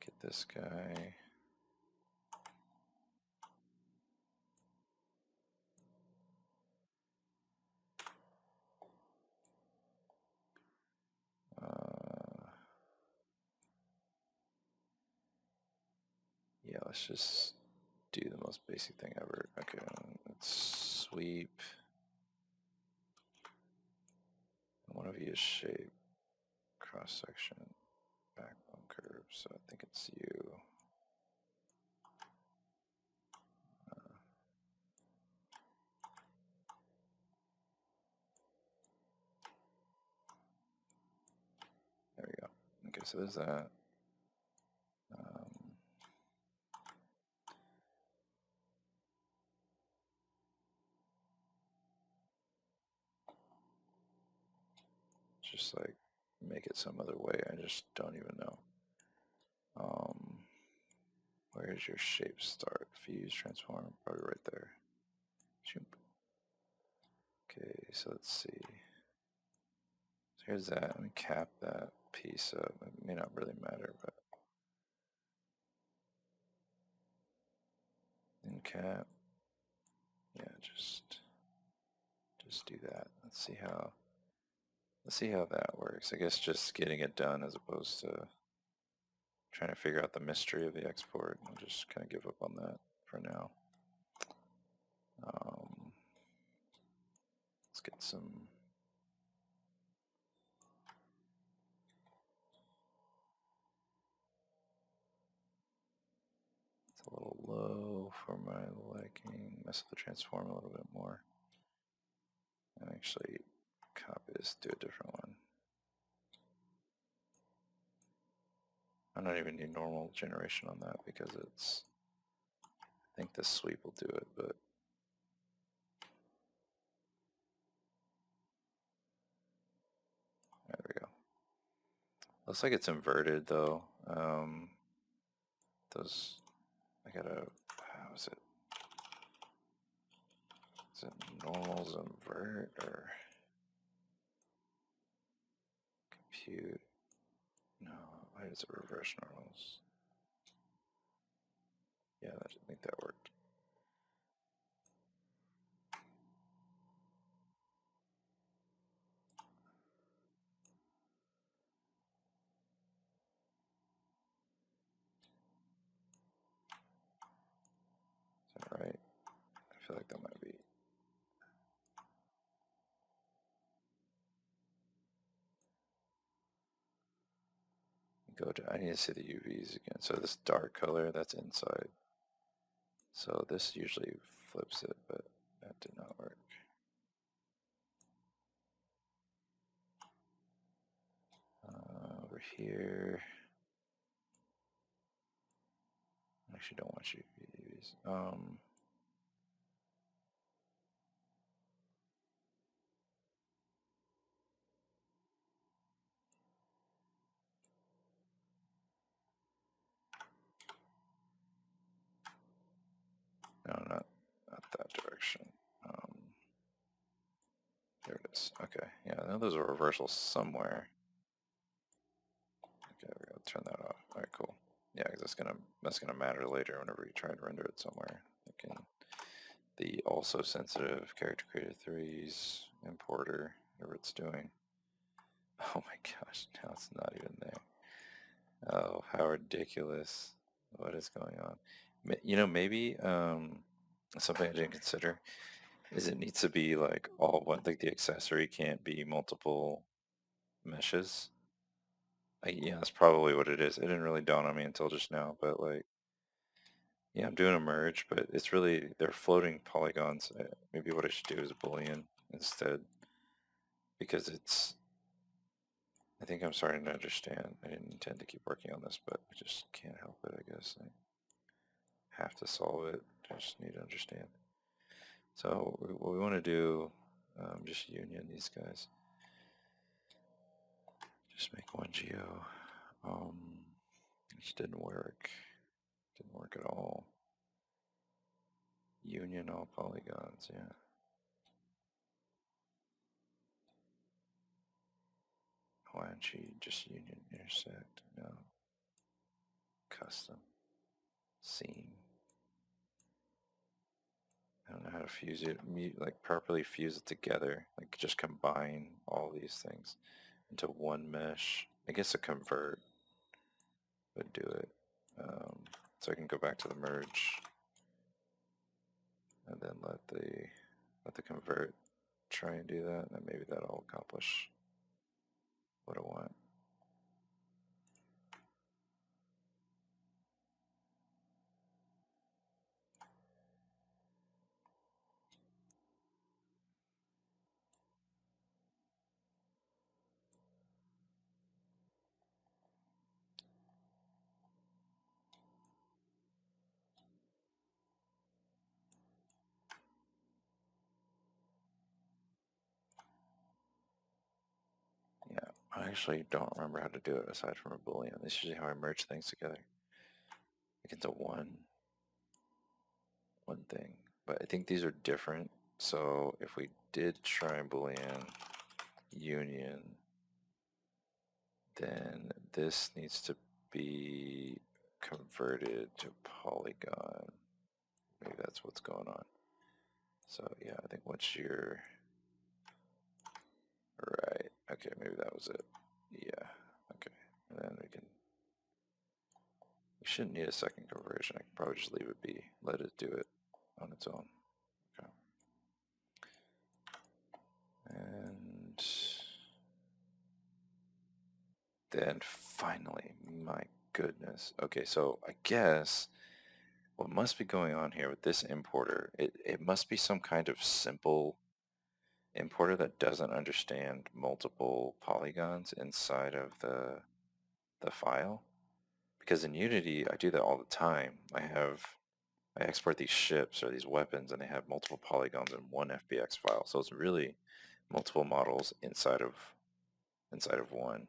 [SPEAKER 1] Get this guy. Yeah, let's just do the most basic thing ever. Okay, let's sweep. One of you is shape, cross section, backbone curve. So I think it's you. There we go. Okay, so there's that. Just like make it some other way. I just don't even know. Where does your shape start? Fuse, transform, probably right there. Okay, so let's see. So here's that. Let me cap that piece up. It may not really matter, but in cap. Yeah, just do that. Let's see how that works. I guess just getting it done as opposed to trying to figure out the mystery of the export. I'll just kind of give up on that for now. get some. It's a little low for my liking. Mess with the transform a little bit more. And actually copy this, do a different one. I don't even need normal generation on that because it's, I think this sweep will do it, but there we go. Looks like it's inverted though. Those, I gotta, how is it? Is it normals invert or compute? No, why is it reverse normals? Yeah, I think that worked. Is that right? I feel like that might be. Go to, I need to see the UVs again. So this dark color, that's inside. So this usually flips it, but that did not work. Over here. I actually don't want UVs. No, not that direction. There it is. Okay, yeah, I know there's a reversal somewhere. Okay, we're gonna turn that off. All right, cool. Yeah, because that's gonna matter later whenever you try and render it somewhere. The also sensitive character creator 3's importer, whatever it's doing. Oh my gosh, now it's not even there. Oh, how ridiculous. What is going on? You know, maybe something I didn't consider is it needs to be like all one, like the accessory can't be multiple meshes. Yeah, that's probably what it is. It didn't really dawn on me until just now, but like, yeah, I'm doing a merge, but it's really, they're floating polygons. Maybe what I should do is Boolean instead, because it's, I think I'm starting to understand. I didn't intend to keep working on this, but I just can't help it, I guess. I have to solve it. I just need to understand. So what we want to do, just union these guys. Just make one geo. Which didn't work. Didn't work at all. Union all polygons, yeah. Why don't you just union intersect? No. Custom. Seam. I don't know how to fuse it, like properly fuse it together. Like just combine all these things into one mesh. I guess a convert would do it. So I can go back to the merge and then let the convert try and do that, and maybe that'll accomplish what I want. Yeah, I actually don't remember how to do it aside from a Boolean. This is usually how I merge things together. Like into one thing. But I think these are different. So if we did try and Boolean union, then this needs to be converted to polygon. Maybe that's what's going on. So yeah, I think once you're right, okay, maybe that was it. Yeah, okay, and then we shouldn't need a second conversion. I can probably just leave it be, let it do it on its own. Okay. And then finally, my goodness. Okay, so I guess what must be going on here with this importer, it must be some kind of simple importer that doesn't understand multiple polygons inside of the file. Because in Unity, I do that all the time. I export these ships or these weapons and they have multiple polygons in one FBX file. So it's really multiple models inside of one.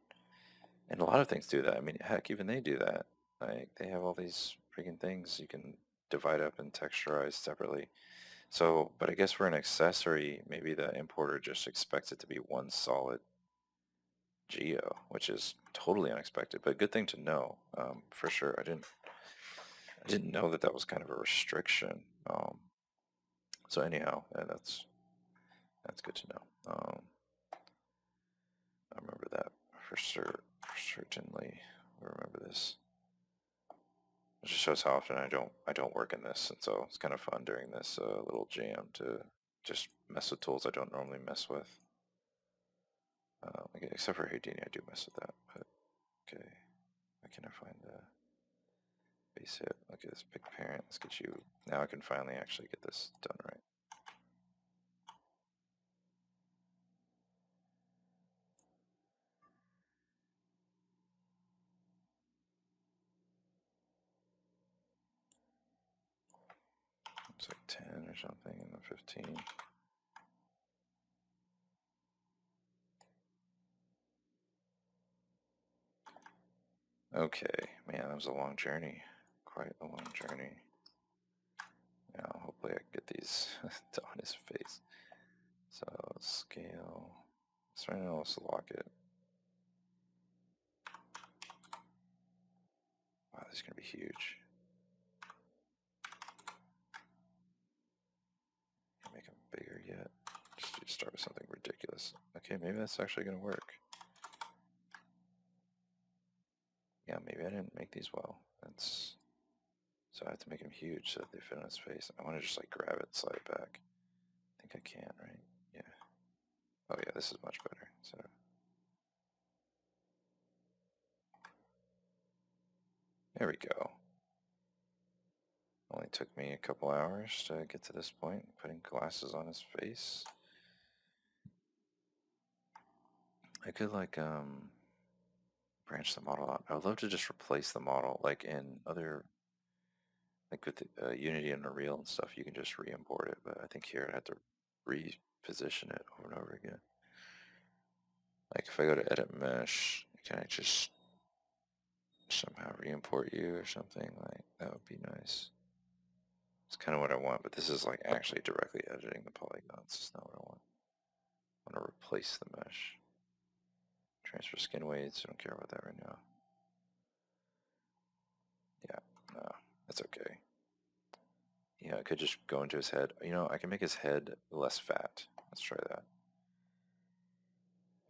[SPEAKER 1] And a lot of things do that. I mean, heck, even they do that. Like they have all these freaking things you can divide up and texturize separately. So, but I guess for an accessory, maybe the importer just expects it to be one solid geo, which is totally unexpected, but a good thing to know, for sure. I didn't know that that was kind of a restriction. So anyhow, that's good to know. I remember that for certainly. I remember this. It just shows how often I don't work in this, and so it's kind of fun during this little jam to just mess with tools I don't normally mess with. Okay, except for Houdini, I do mess with that. But okay, why can't I find the base hit? Okay, this big parent. Let's get you. Now I can finally actually get this done right. It's like 10 or something, and then 15. Okay, man, that was a long journey. Quite a long journey. Now, hopefully I can get these on his face. So, scale. Let's try to also lock it. Wow, this is going to be huge. Can make them bigger yet. Just start with something ridiculous. Okay, maybe that's actually going to work. Yeah, maybe I didn't make these well. That's so I have to make them huge so that they fit on his face. I want to just like grab it, slide it back. I think I can, right? Yeah. Oh yeah, this is much better. So there we go. Only took me a couple hours to get to this point, putting glasses on his face. I could like branch the model out. I would love to just replace the model like in other, like with Unity and Unreal and stuff, you can just re-import it, but I think here I have to reposition it over and over again. Like if I go to edit mesh, can I just somehow re-import you or something? Like that would be nice. It's kind of what I want, but this is like actually directly editing the polygons. It's not what I want. I want to replace the mesh. Transfer skin weights, I don't care about that right now. Yeah, no, that's okay. Yeah, I could just go into his head. You know, I can make his head less fat. Let's try that.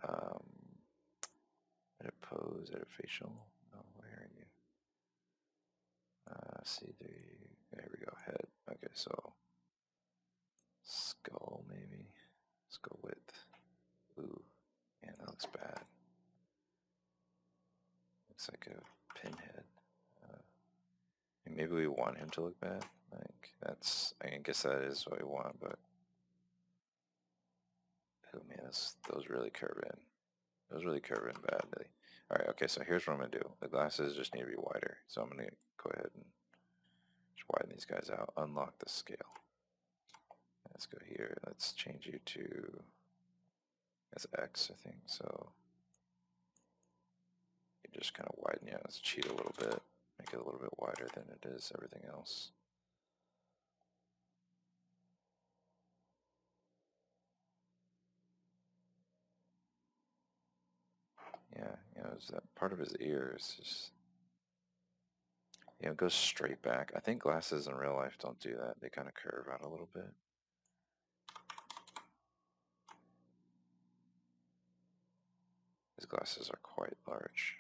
[SPEAKER 1] Um, edit pose, edit facial. No, where are you? See, there we go, head. Okay, so skull maybe. Skull width. Ooh, man, that looks bad. Looks like a pinhead. Maybe we want him to look bad. Like that's, I guess that is what we want, but oh man, those really curve in. Those really curve in badly. All right, okay, so here's what I'm gonna do. The glasses just need to be wider, so I'm gonna go ahead and just widen these guys out. Unlock the scale. Let's go here. Let's change you to as X, I think. So you just kind of widen. Yeah, let's cheat a little bit. Make it a little bit wider than it is everything else. Yeah, you know, that part of his ear is just, you know, it goes straight back. I think glasses in real life don't do that. They kind of curve out a little bit. His glasses are quite large.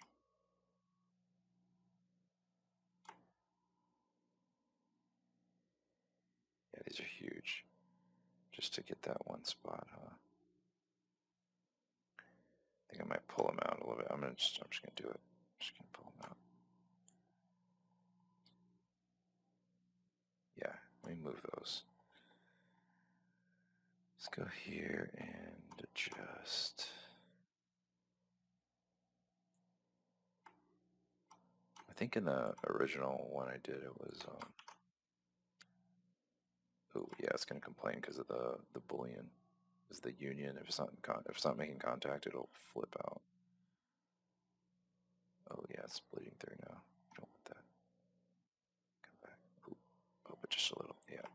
[SPEAKER 1] Yeah, these are huge. Just to get that one spot, huh? think I might pull them out a little bit. I'm just gonna do it. I'm just gonna pull them out. Yeah, let me move those. Let's go here and adjust. I think in the original one I did, it was, oh yeah, it's gonna complain because of the boolean. Is the union. If it's not making contact, it'll flip out. Oh yeah, it's bleeding through now. Don't want that. Come back. Ooh. Oh, but just a little. Yeah.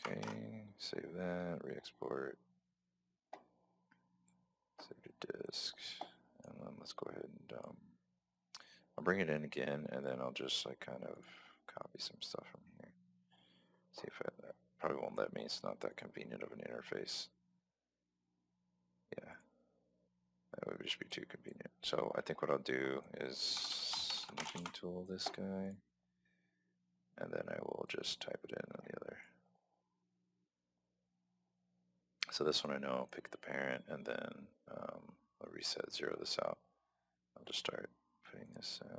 [SPEAKER 1] Okay. Okay. Save that. Re-export. Save to disk. And then let's go ahead and I'll bring it in again, and then I'll just like kind of copy some stuff from here. See if that probably won't let me. It's not that convenient of an interface. Yeah. That would just be too convenient. So I think what I'll do is sneaking tool this guy, and then I will just type it in on the other. So this one I know I'll pick the parent, and then I'll reset, zero this out. I'll just start putting this in.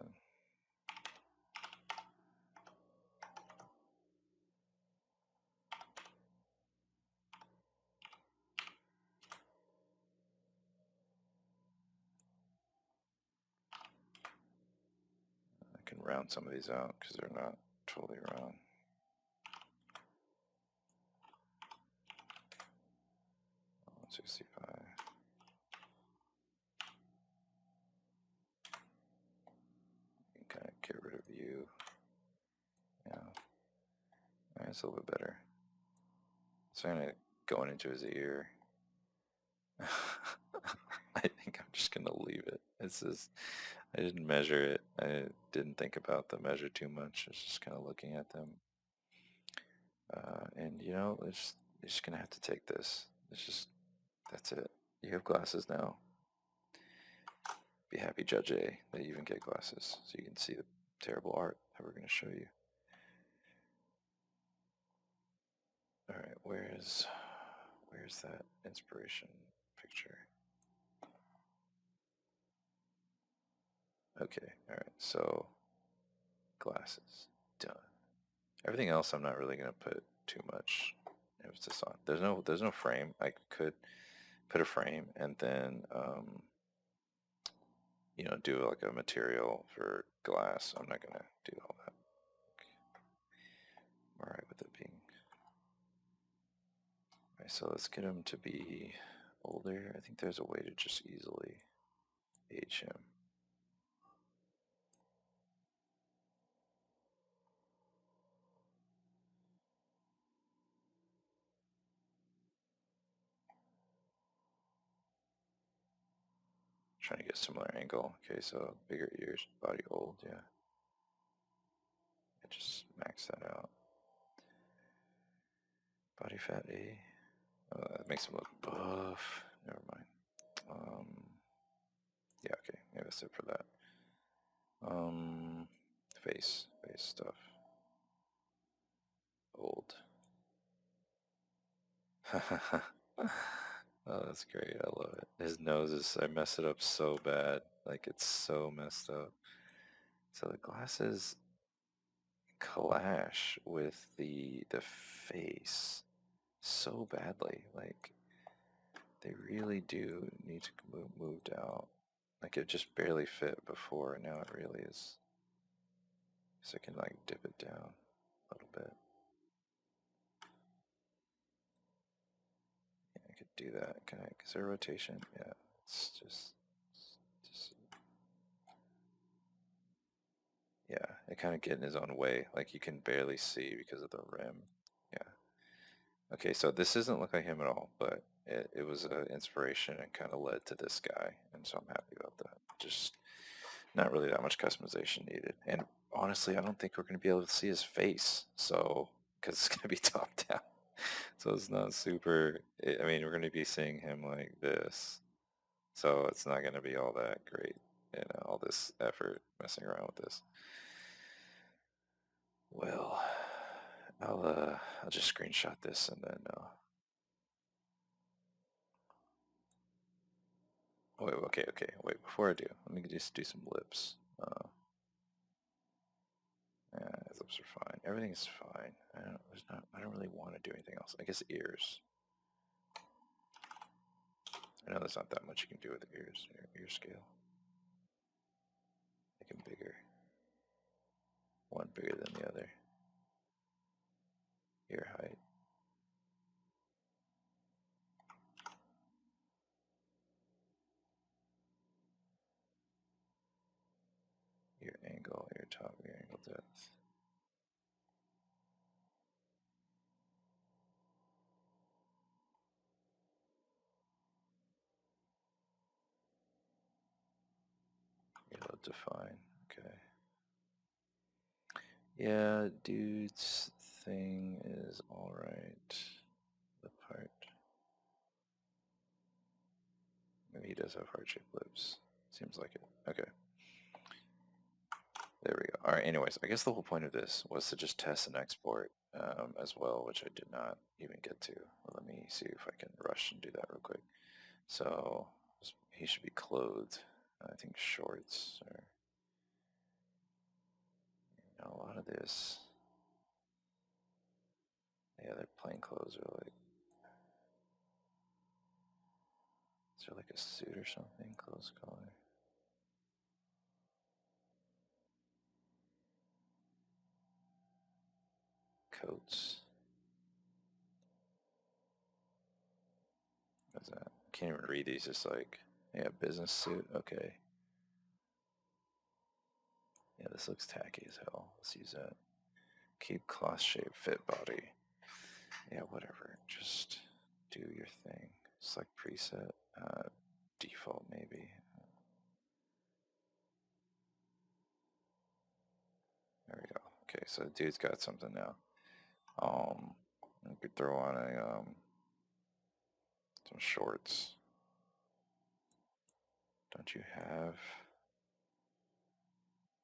[SPEAKER 1] I can round some of these out because they're not totally round. 165. You can kind of get rid of you. Yeah. Alright, it's a little bit better. So I'm going into his ear. I think I'm just gonna leave it. It's just, I didn't measure it. I didn't think about the measure too much. I was just kind of looking at them. And you know, you're just gonna have to take this. That's it. You have glasses now. Be happy, Judge A, that you even get glasses, so you can see the terrible art that we're gonna show you. All right, where's that inspiration picture? Okay, all right, so glasses, done. Everything else I'm not really gonna put too much emphasis on. There's no frame. I could put a frame and then you know, do like a material for glass. I'm not gonna do all that. I'm alright with it being. Alright, so let's get him to be older. I think there's a way to just easily age him. Trying to get a similar angle. Okay, so bigger ears, body old, yeah. I just max that out. Body fat A. Oh, that makes him look buff. Never mind. Yeah, okay, maybe that's it for that. Face stuff. Old. Oh, that's great. I love it. His nose is, I mess it up so bad. Like, it's so messed up. So the glasses clash with the face so badly. Like, they really do need to move moved out. Like, it just barely fit before, and now it really is. So I can, like, dip it down a little bit. Yeah, I could do that. Is there a rotation? Yeah, it's just yeah, it kind of get in his own way. Like you can barely see because of the rim. Yeah. Okay, so this doesn't look like him at all, but it was an inspiration and kind of led to this guy, and so I'm happy about that. Just not really that much customization needed. And honestly, I don't think we're going to be able to see his face, so because it's going to be top down. So it's not super, I mean, we're going to be seeing him like this, so it's not going to be all that great, you know, all this effort messing around with this. Well, I'll just screenshot this and then oh, wait, okay, wait, before I do, let me just do some lips. Yeah, his lips are fine. Everything's fine. I don't really want to do anything else. I guess ears. I know there's not that much you can do with ears. Ear scale. Make them bigger. One bigger than the other. Ear height. Ear angle, ear top, ear angle depth. Yellow define. Okay. Yeah, dude's thing is alright. The part. Maybe he does have heart-shaped lips. Seems like it. Okay. There we go. Alright, anyways, I guess the whole point of this was to just test and export as well, which I did not even get to. Well, let me see if I can rush and do that real quick. So, he should be clothed. I think shorts or a lot of this. Yeah, they're plain clothes are like, is there like a suit or something? Clothes color. Coats. What's that? Can't even read these. Just like, yeah, business suit. Okay. Yeah, this looks tacky as hell. Let's use that. Keep cloth shape, fit body. Yeah, whatever. Just do your thing. Select preset. Default maybe. There we go. Okay, so the dude's got something now. We could throw on a some shorts. Don't you have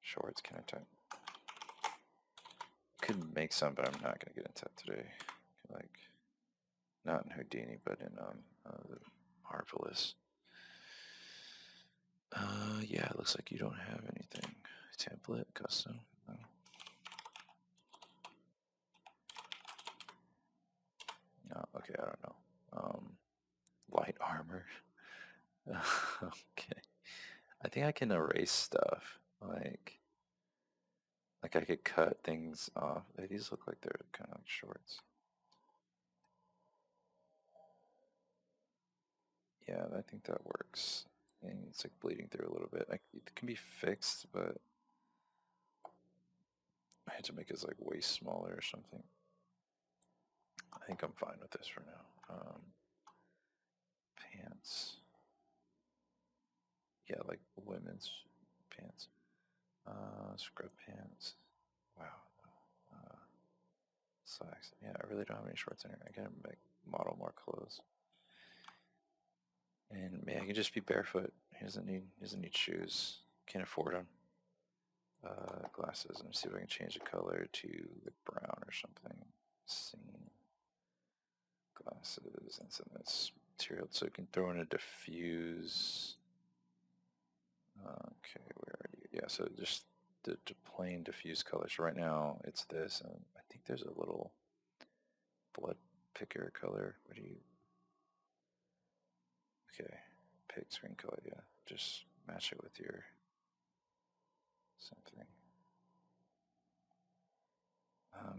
[SPEAKER 1] shorts? Can I type? Could make some, but I'm not gonna get into that today. Like, not in Houdini, but in the Marvelous. Yeah, it looks like you don't have anything. Template, custom. No. No, okay, I don't know. Light armor. Okay. I think I can erase stuff. Like I could cut things off. These look like they're kind of like shorts. Yeah, I think that works. And it's like bleeding through a little bit. It can be fixed, but I had to make it like way smaller or something. I think I'm fine with this for now. Pants. Yeah, like women's pants. Scrub pants. Wow. Slacks. Yeah, I really don't have any shorts in here. I gotta model more clothes. And man, he can just be barefoot. He doesn't need shoes. Can't afford them. Glasses. Let me see if I can change the color to like brown or something. Scene. Glasses and some of this material, so you can throw in a diffuse. Okay, where are you? Yeah, so just the plain diffuse color. So right now it's this, and I think there's a little blood picker color. What do you? Okay, pick screen color. Yeah, just match it with your something.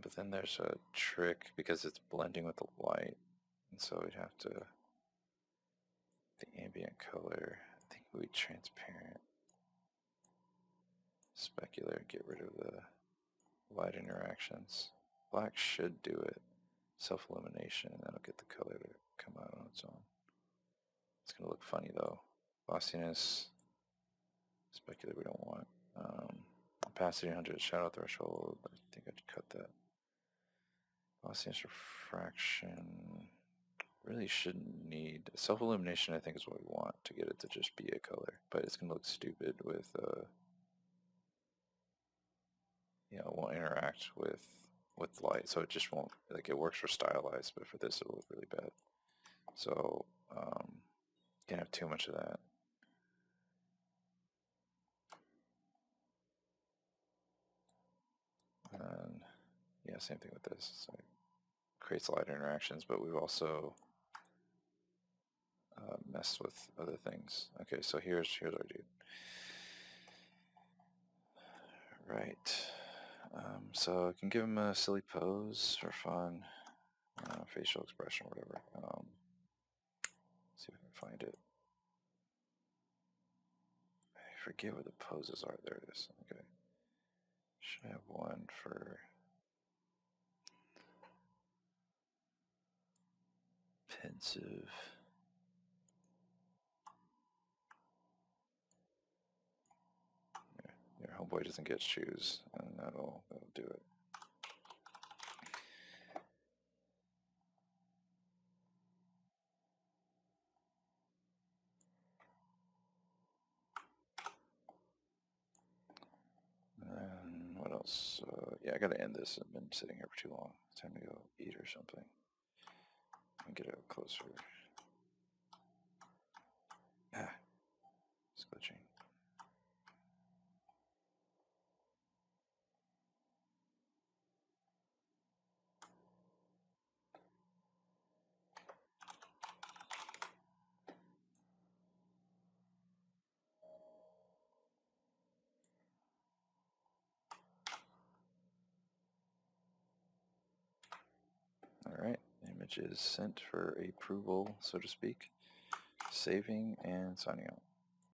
[SPEAKER 1] But then there's a trick because it's blending with the light, and so we'd have to the ambient color. I think we'd transparent. Specular, get rid of the light interactions. Black should do it. Self-illumination, and that'll get the color to come out on its own. It's going to look funny though. Glossiness, specular we don't want. Opacity 100, shadow threshold, I think I'd cut that. Glossiness refraction, really shouldn't need. Self-illumination I think is what we want to get it to just be a color, but it's going to look stupid with, it won't interact with with light, so it just won't, like, it works for stylized, but for this it'll look really bad. So can't have too much of that. And yeah, same thing with this. So it creates light interactions, but we've also messed with other things. Okay, so here's our dude. Right. So I can give him a silly pose for fun, facial expression, whatever. See if I can find it. I forget where the poses are. There it is. Okay. Should have one for pensive. Your homeboy doesn't get shoes, and that'll do it. And what else? Yeah, I gotta end this. I've been sitting here for too long. It's time to go eat or something. And get it up closer. Ah, it's glitching. Alright, image is sent for approval, so to speak. Saving and signing out.